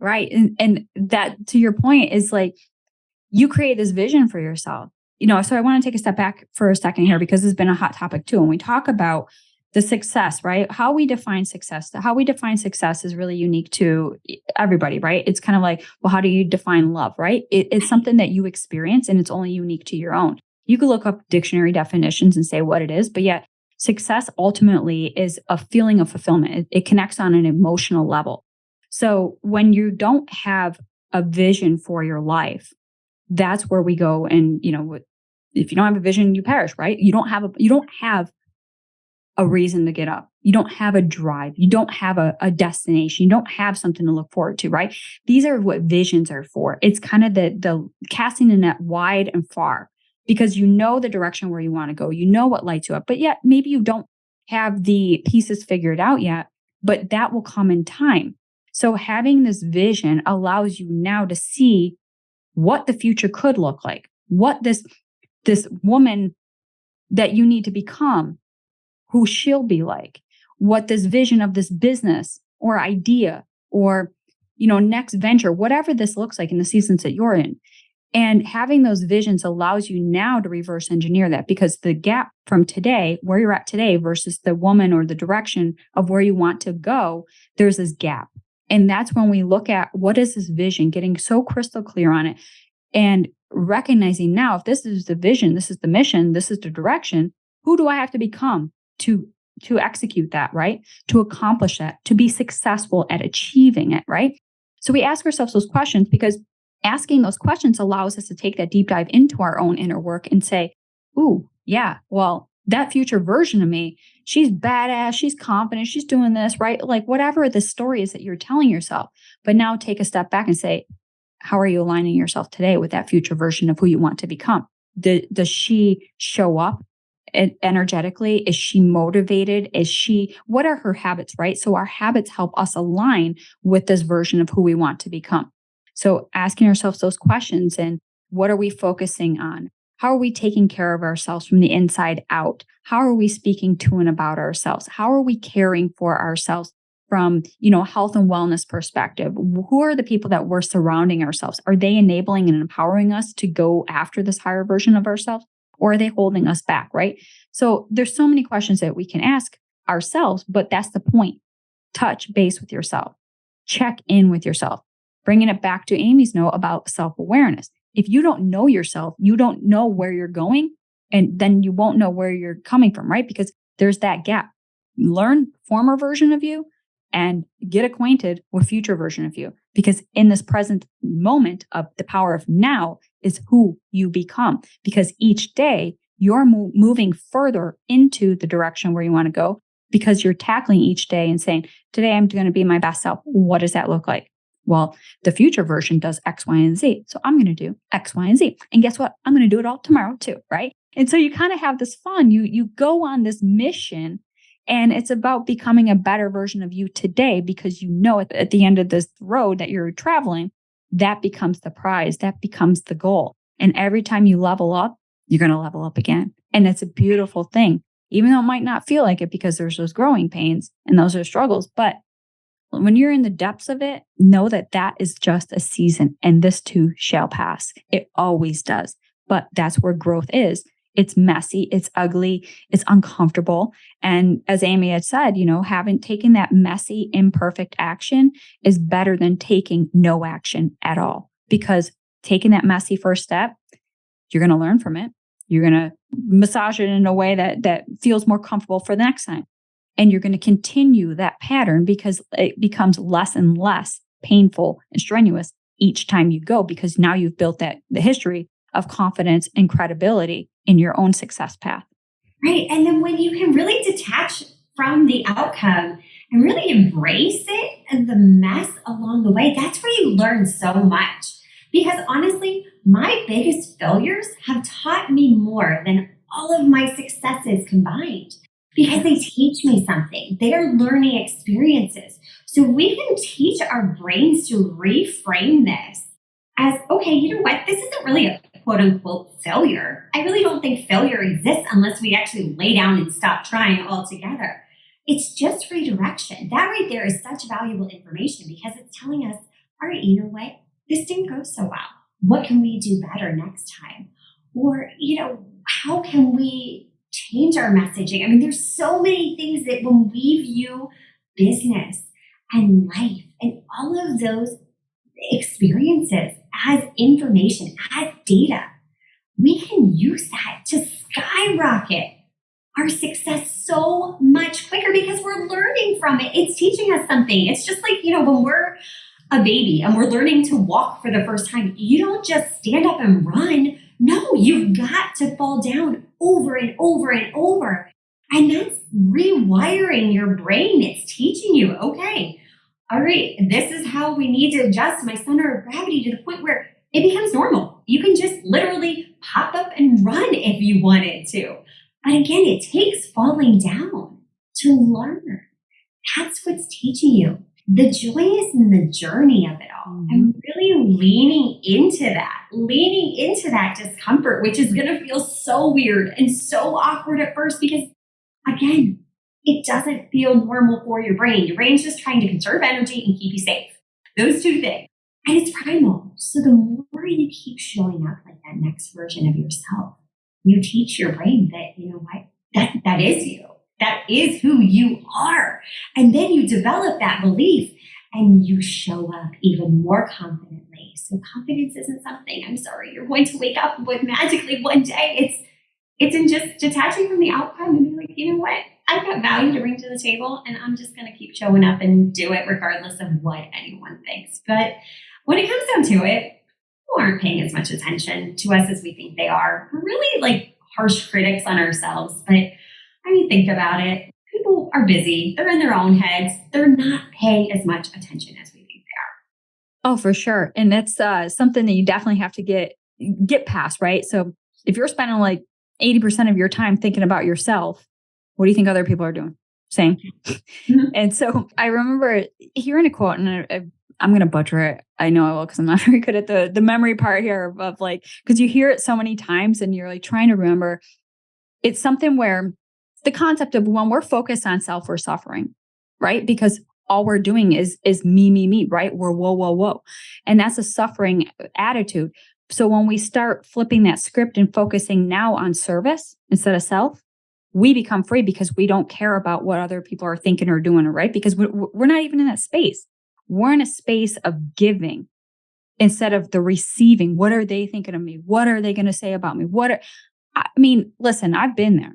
C: And that, to your point, is like, you create this vision for yourself. So I want to take a step back for a second here, because it's been a hot topic too. And we talk about the success, right? How we define success is really unique to everybody, right? It's kind of like, well, how do you define love, right? It's something that you experience, and it's only unique to your own. You could look up dictionary definitions and say what it is, but yet success ultimately is a feeling of fulfillment. It connects on an emotional level. So when you don't have a vision for your life, that's where we go. And, if you don't have a vision, you perish, right? You don't have a reason to get up. You don't have a drive. You don't have a destination. You don't have something to look forward to, right? These are what visions are for. It's kind of the casting the net wide and far, because you know the direction where you want to go. You know what lights you up, but yet maybe you don't have the pieces figured out yet, but that will come in time. So having this vision allows you now to see what the future could look like, what this woman that you need to become, who she'll be like, what this vision of this business or idea or, next venture, whatever this looks like in the seasons that you're in. And having those visions allows you now to reverse engineer that, because the gap from today, where you're at today versus the woman or the direction of where you want to go, there's this gap. And that's when we look at, what is this vision, getting so crystal clear on it and recognizing, now, if this is the vision, this is the mission, this is the direction, who do I have to become to execute that, right? To accomplish that, to be successful at achieving it, right? So we ask ourselves those questions, because asking those questions allows us to take that deep dive into our own inner work and say, ooh, yeah, well, that future version of me, she's badass, she's confident, she's doing this, right? Like whatever the story is that you're telling yourself. But now take a step back and say, how are you aligning yourself today with that future version of who you want to become? Does she show up energetically? Is she motivated? What are her habits, right? So our habits help us align with this version of who we want to become. So asking ourselves those questions, and what are we focusing on? How are we taking care of ourselves from the inside out? How are we speaking to and about ourselves? How are we caring for ourselves from, health and wellness perspective? Who are the people that we're surrounding ourselves? Are they enabling and empowering us to go after this higher version of ourselves? Or are they holding us back, right? So there's so many questions that we can ask ourselves, but that's the point. Touch base with yourself. Check in with yourself. Bringing it back to Amy's note about self-awareness. If you don't know yourself, you don't know where you're going, and then you won't know where you're coming from, right? Because there's that gap. Learn former version of you and get acquainted with future version of you. Because in this present moment of the power of now is who you become. Because each day you're moving further into the direction where you want to go, because you're tackling each day and saying, today I'm going to be my best self. What does that look like? Well, the future version does X, Y, and Z. So I'm going to do X, Y, and Z. And guess what? I'm going to do it all tomorrow too, right? And so you kind of have this fun. You go on this mission, and it's about becoming a better version of you today, because you know at the end of this road that you're traveling, that becomes the prize. That becomes the goal. And every time you level up, you're going to level up again. And it's a beautiful thing, even though it might not feel like it, because there's those growing pains and those are struggles. But when you're in the depths of it, know that that is just a season, and this too shall pass. It always does. But that's where growth is. It's messy, it's ugly, it's uncomfortable. And as Amy had said, having taken that messy, imperfect action is better than taking no action at all. Because taking that messy first step, you're going to learn from it. You're going to massage it in a way that feels more comfortable for the next time. And you're going to continue that pattern, because it becomes less and less painful and strenuous each time you go, because now you've built the history of confidence and credibility in your own success path.
B: Right. And then when you can really detach from the outcome and really embrace it and the mess along the way, that's where you learn so much. Because honestly, my biggest failures have taught me more than all of my successes combined. Because they teach me something. They are learning experiences. So we can teach our brains to reframe this as, okay, you know what? This isn't really a quote unquote failure. I really don't think failure exists unless we actually lay down and stop trying altogether. It's just redirection. That right there is such valuable information, because it's telling us, all right, you know what? This didn't go so well. What can we do better next time? Or, how can we change our messaging? I mean, there's so many things that when we view business and life and all of those experiences as information, as data, we can use that to skyrocket our success so much quicker, because we're learning from it. It's teaching us something. It's just like, when we're a baby and we're learning to walk for the first time, you don't just stand up and run. No, you've got to fall down over and over and over. And that's rewiring your brain. It's teaching you, okay, all right, this is how we need to adjust my center of gravity to the point where it becomes normal. You can just literally pop up and run if you wanted to. But again, it takes falling down to learn. That's what's teaching you. The joy is in the journey of it all. Mm-hmm. And really leaning into that discomfort, which is going to feel so weird and so awkward at first, because again, it doesn't feel normal for your brain. Your brain's just trying to conserve energy and keep you safe. Those two things. And it's primal. So the more you keep showing up like that next version of yourself, you teach your brain that, you know what, that is you. That is who you are. And then you develop that belief and you show up even more confidently. So confidence isn't something, I'm sorry, you're going to wake up with magically one day. It's in just detaching from the outcome and be like, you know what? I've got value to bring to the table, and I'm just going to keep showing up and do it regardless of what anyone thinks. But when it comes down to it, people aren't paying as much attention to us as we think they are. We're really like harsh critics on ourselves. But I mean, think about it. People are busy. They're in their own heads. They're not paying as much attention as we think they
C: are. Oh, for sure. And that's something that you definitely have to get past, right? So if you're spending like 80% of your time thinking about yourself, what do you think other people are doing? Same. Mm-hmm. And so I remember hearing a quote, and I'm going to butcher it. I know I will because I'm not very good at the memory part here of like, because you hear it so many times and you're like trying to remember. It's something where the concept of when we're focused on self, we're suffering, right? Because all we're doing is me, right? We're whoa. And that's a suffering attitude. So when we start flipping that script and focusing now on service instead of self, we become free because we don't care about what other people are thinking or doing, right? Because we're not even in that space. We're in a space of giving instead of the receiving. What are they thinking of me? What are they going to say about me? Listen, I've been there.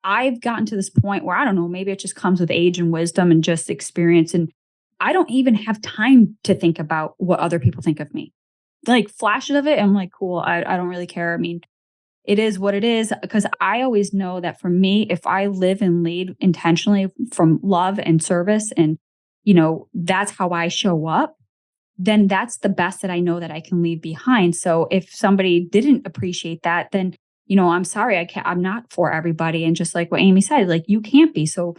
C: I've gotten to this point where I don't know, maybe it just comes with age and wisdom and just experience. And I don't even have time to think about what other people think of me. Like flashes of it, I'm like, cool. I don't really care. I mean, it is what it is, because I always know that for me, if I live and lead intentionally from love and service and, that's how I show up, then that's the best that I know that I can leave behind. So if somebody didn't appreciate that, then, I'm sorry, I'm not for everybody. And just like what Amy said, like you can't be. So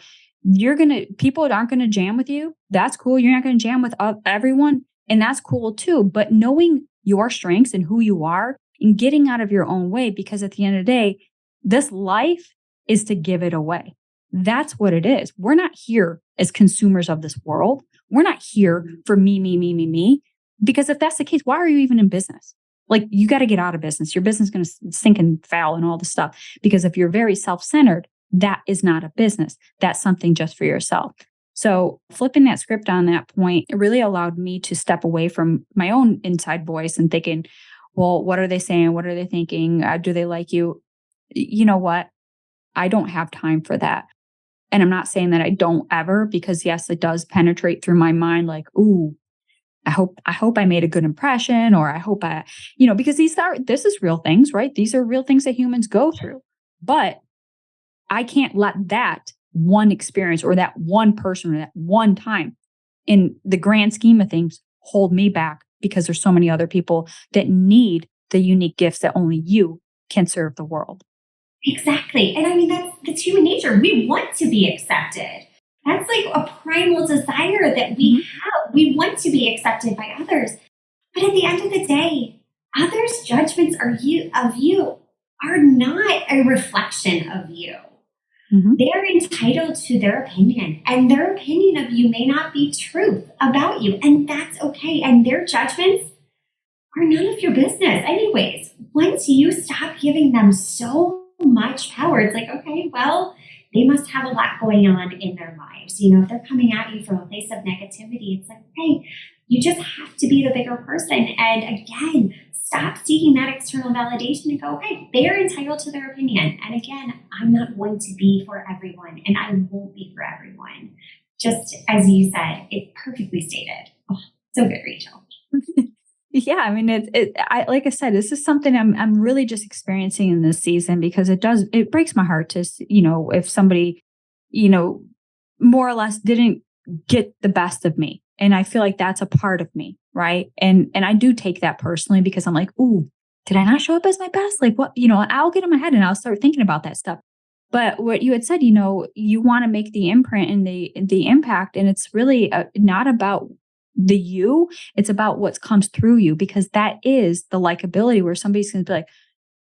C: people aren't going to jam with you. That's cool. You're not going to jam with everyone. And that's cool too. But knowing your strengths and who you are and getting out of your own way, because at the end of the day, this life is to give it away. That's what it is. We're not here as consumers of this world. We're not here for me. Because if that's the case, why are you even in business? Like you got to get out of business. Your business is going to sink and fail and all this stuff. Because if you're very self-centered, that is not a business. That's something just for yourself. So flipping that script on that point, it really allowed me to step away from my own inside voice and thinking, well, what are they saying? What are they thinking? Do they like you? You know what? I don't have time for that. And I'm not saying that I don't ever, because yes, it does penetrate through my mind. Like, ooh, I hope I made a good impression, or I hope because this is real things, right? These are real things that humans go through, but I can't let that one experience or that one person or that one time in the grand scheme of things hold me back, because there's so many other people that need the unique gifts that only you can serve the world.
B: Exactly. And I mean, that's human nature. We want to be accepted. That's like a primal desire that we have. We want to be accepted by others. But at the end of the day, others' judgments of you are not a reflection of you. Mm-hmm. They're entitled to their opinion, and their opinion of you may not be truth about you. And that's okay. And their judgments are none of your business anyways. Once you stop giving them so much power, it's like, okay, well, they must have a lot going on in their lives. If they're coming at you from a place of negativity, it's like, hey, you just have to be the bigger person. And again, stop seeking that external validation and go, hey, they're entitled to their opinion. And again, I'm not going to be for everyone, and I won't be for everyone. Just as you said, it perfectly stated. Oh, so good, Rachel.
C: Yeah, I mean, like I said, this is something I'm really just experiencing in this season, because it breaks my heart to, if somebody, more or less didn't get the best of me. And I feel like that's a part of me, right? And I do take that personally, because I'm like, ooh, did I not show up as my best? Like what, I'll get in my head and I'll start thinking about that stuff. But what you had said, you want to make the imprint and the impact, and it's really not about the you, it's about what comes through you, because that is the likability, where somebody's going to be like,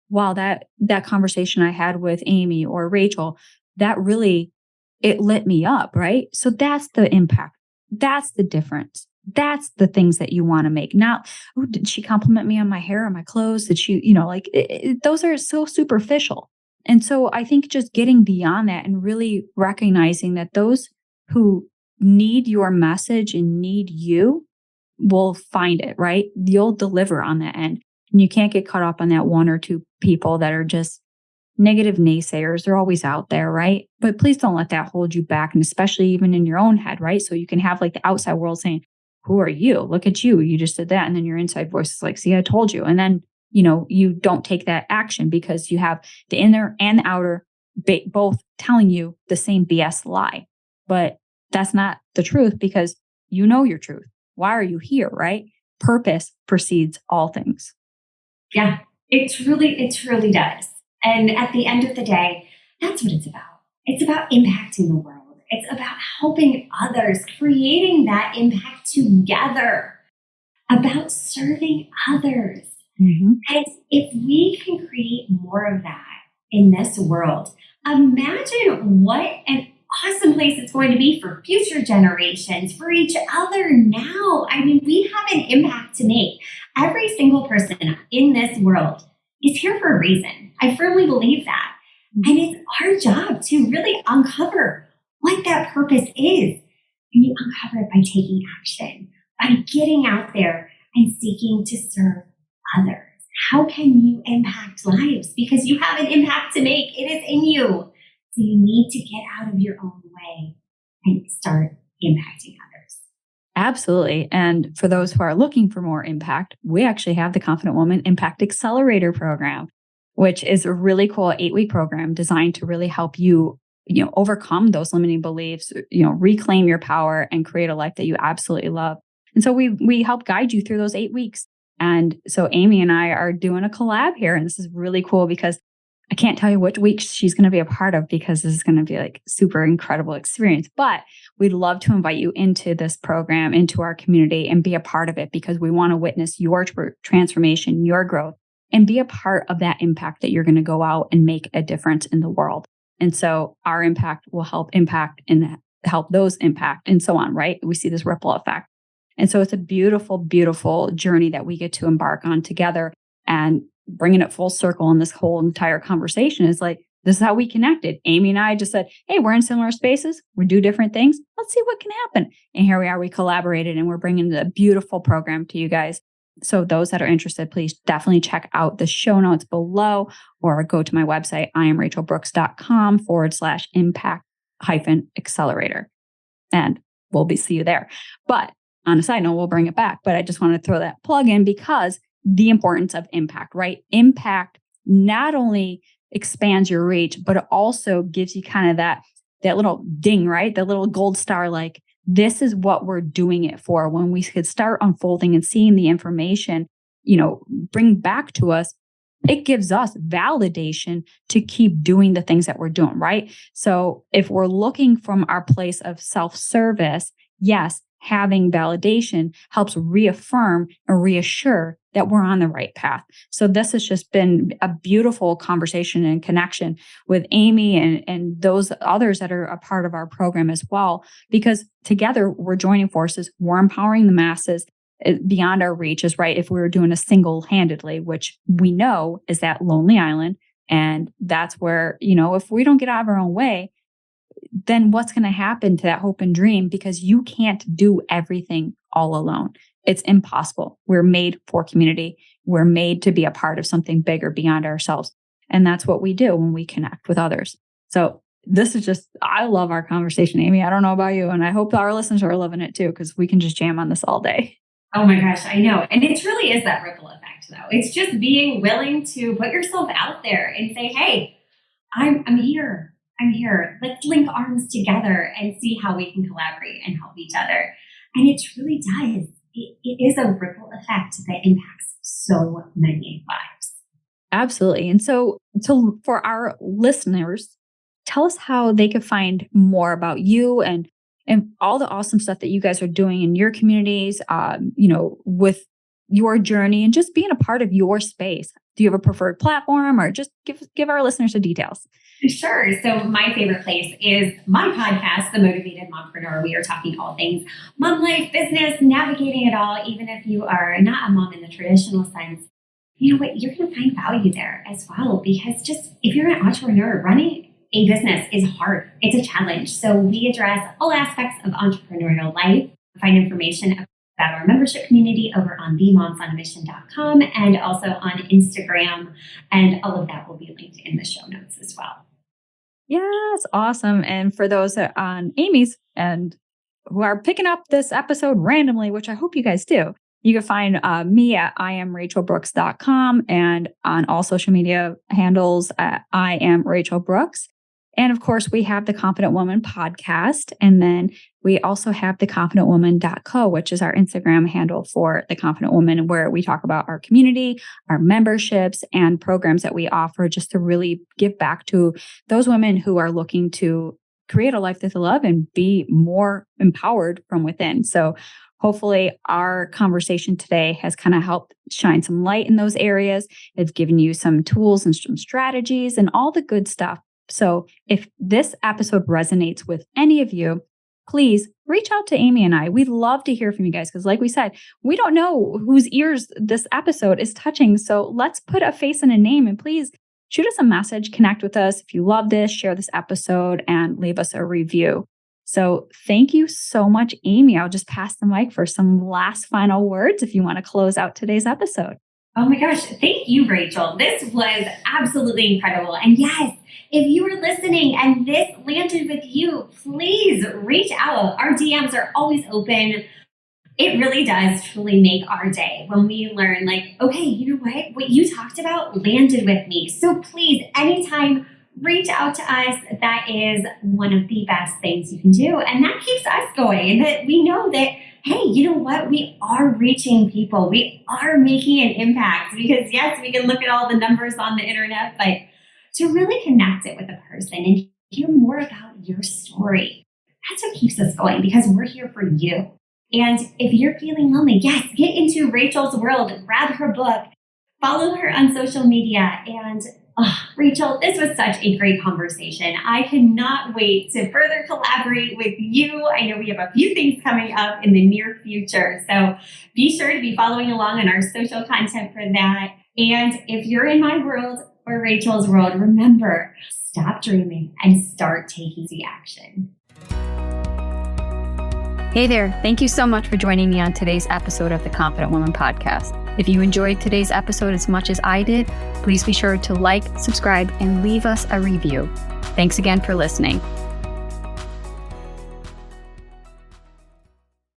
C: wow, that conversation I had with Amy or Rachel, that really, it lit me up, right? So that's the impact. That's the difference. That's the things that you want to make. Not, oh, did she compliment me on my hair or my clothes? Did she, those are so superficial. And so I think just getting beyond that and really recognizing that those who need your message and need you will find it, right? You'll deliver on that end. And you can't get caught up on that one or two people that are just negative naysayers. They're always out there, right? But please don't let that hold you back. And especially even in your own head, right? So you can have like the outside world saying, who are you? Look at you. You just did that. And then your inside voice is like, see, I told you. And then, you don't take that action, because you have the inner and the outer both telling you the same BS lie. But that's not the truth, because you know your truth. Why are you here, right? Purpose precedes all things.
B: Yeah, it truly does. And at the end of the day, that's what it's about. It's about impacting the world. It's about helping others, creating that impact together, about serving others. And if we can create more of that in this world, imagine what an awesome place it's going to be for future generations, for each other now. I mean, we have an impact to make. Every single person in this world is here for a reason. I firmly believe that. And it's our job to really uncover what that purpose is. And you uncover it by taking action, by getting out there and seeking to serve others. How can you impact lives? Because you have an impact to make. It is in you. So you need to get out of your own way and start impacting others.
C: Absolutely. And for those who are looking for more impact, we actually have the Confident Woman Impact Accelerator program, which is a really cool 8-week program designed to really help you, overcome those limiting beliefs, reclaim your power and create a life that you absolutely love. And so we help guide you through those 8 weeks. And so Amy and I are doing a collab here. And this is really cool because I can't tell you which week she's going to be a part of because this is going to be like super incredible experience. But we'd love to invite you into this program, into our community and be a part of it because we want to witness your transformation, your growth, and be a part of that impact that you're going to go out and make a difference in the world. And so our impact will help impact and help those impact and so on, right? We see this ripple effect. And so it's a beautiful, beautiful journey that we get to embark on together. And bringing it full circle in this whole entire conversation is like, this is how we connected. Amy and I just said, hey, we're in similar spaces. We do different things. Let's see what can happen. And here we are, we collaborated and we're bringing the beautiful program to you guys. So those that are interested, please definitely check out the show notes below or go to my website, iamrachelbrooks.com/impact-accelerator. And we'll see you there. But on a side note, we'll bring it back. But I just want to throw that plug in because the importance of impact, right? Impact not only expands your reach, but it also gives you kind of that little ding, right? That little gold star, like, this is what we're doing it for. When we could start unfolding and seeing the information, bring back to us, it gives us validation to keep doing the things that we're doing, right? So if we're looking from our place of self-service, yes, having validation helps reaffirm and reassure that we're on the right path. So this has just been a beautiful conversation and connection with Amy and those others that are a part of our program as well, because together we're joining forces, we're empowering the masses beyond our reaches, right? If we were doing a single-handedly, which we know is that lonely island. And that's where, if we don't get out of our own way, then what's going to happen to that hope and dream? Because you can't do everything all alone. It's impossible. We're made for community. We're made to be a part of something bigger beyond ourselves. And that's what we do when we connect with others. So this is I love our conversation, Amy. I don't know about you. And I hope our listeners are loving it too, because we can just jam on this all day.
B: Oh my gosh, I know. And it really is that ripple effect though. It's just being willing to put yourself out there and say, hey, I'm here. I'm here. Let's link arms together and see how we can collaborate and help each other. And it truly does. It is a ripple effect that impacts so many lives.
C: Absolutely. And so for our listeners, tell us how they could find more about you and all the awesome stuff that you guys are doing in your communities, with your journey and just being a part of your space. Do you have a preferred platform, or just give our listeners the details?
B: Sure. So my favorite place is my podcast, The Motivated Mompreneur. We are talking all things mom life, business, navigating it all. Even if you are not a mom in the traditional sense, you know what? You're going to find value there as well, because just if you're an entrepreneur, running a business is hard. It's a challenge. So we address all aspects of entrepreneurial life. Find information about our membership community over on themomsonamission.com and also on Instagram. And all of that will be linked in the show notes as well.
C: Yes, awesome. And for those that are on Amy's and who are picking up this episode randomly, which I hope you guys do, you can find me at iamrachelbrooks.com and on all social media handles at iamrachelbrooks. And of course, we have the Confident Woman podcast. And then we also have the confidentwoman.co, which is our Instagram handle for the Confident Woman, where we talk about our community, our memberships, and programs that we offer just to really give back to those women who are looking to create a life that they love and be more empowered from within. So hopefully our conversation today has kind of helped shine some light in those areas. It's given you some tools and some strategies and all the good stuff. So if this episode resonates with any of you, please reach out to Amy and I. We'd love to hear from you guys because like we said, we don't know whose ears this episode is touching. So let's put a face and a name, and please shoot us a message, connect with us. If you love this, share this episode and leave us a review. So thank you so much, Amy. I'll just pass the mic for some last final words if you want to close out today's episode.
B: Oh my gosh. Thank you, Rachel. This was absolutely incredible. And yes, if you are listening and this landed with you, please reach out. Our DMs are always open. It really does truly make our day when we learn like, okay, you know what you talked about landed with me. So please, anytime, reach out to us. That is one of the best things you can do. And that keeps us going, that we know that, hey, you know what? We are reaching people. We are making an impact because yes, we can look at all the numbers on the internet, but to really connect it with a person and hear more about your story, that's what keeps us going because we're here for you. And if you're feeling lonely, yes, get into Rachel's world, grab her book, follow her on social media. And Rachel, this was such a great conversation. I cannot wait to further collaborate with you. I know we have a few things coming up in the near future. So be sure to be following along on our social content for that. And if you're in my world or Rachel's world, remember, stop dreaming and start taking the action.
A: Hey there. Thank you so much for joining me on today's episode of the Confident Woman Podcast. If you enjoyed today's episode as much as I did, please be sure to like, subscribe, and leave us a review. Thanks again for listening.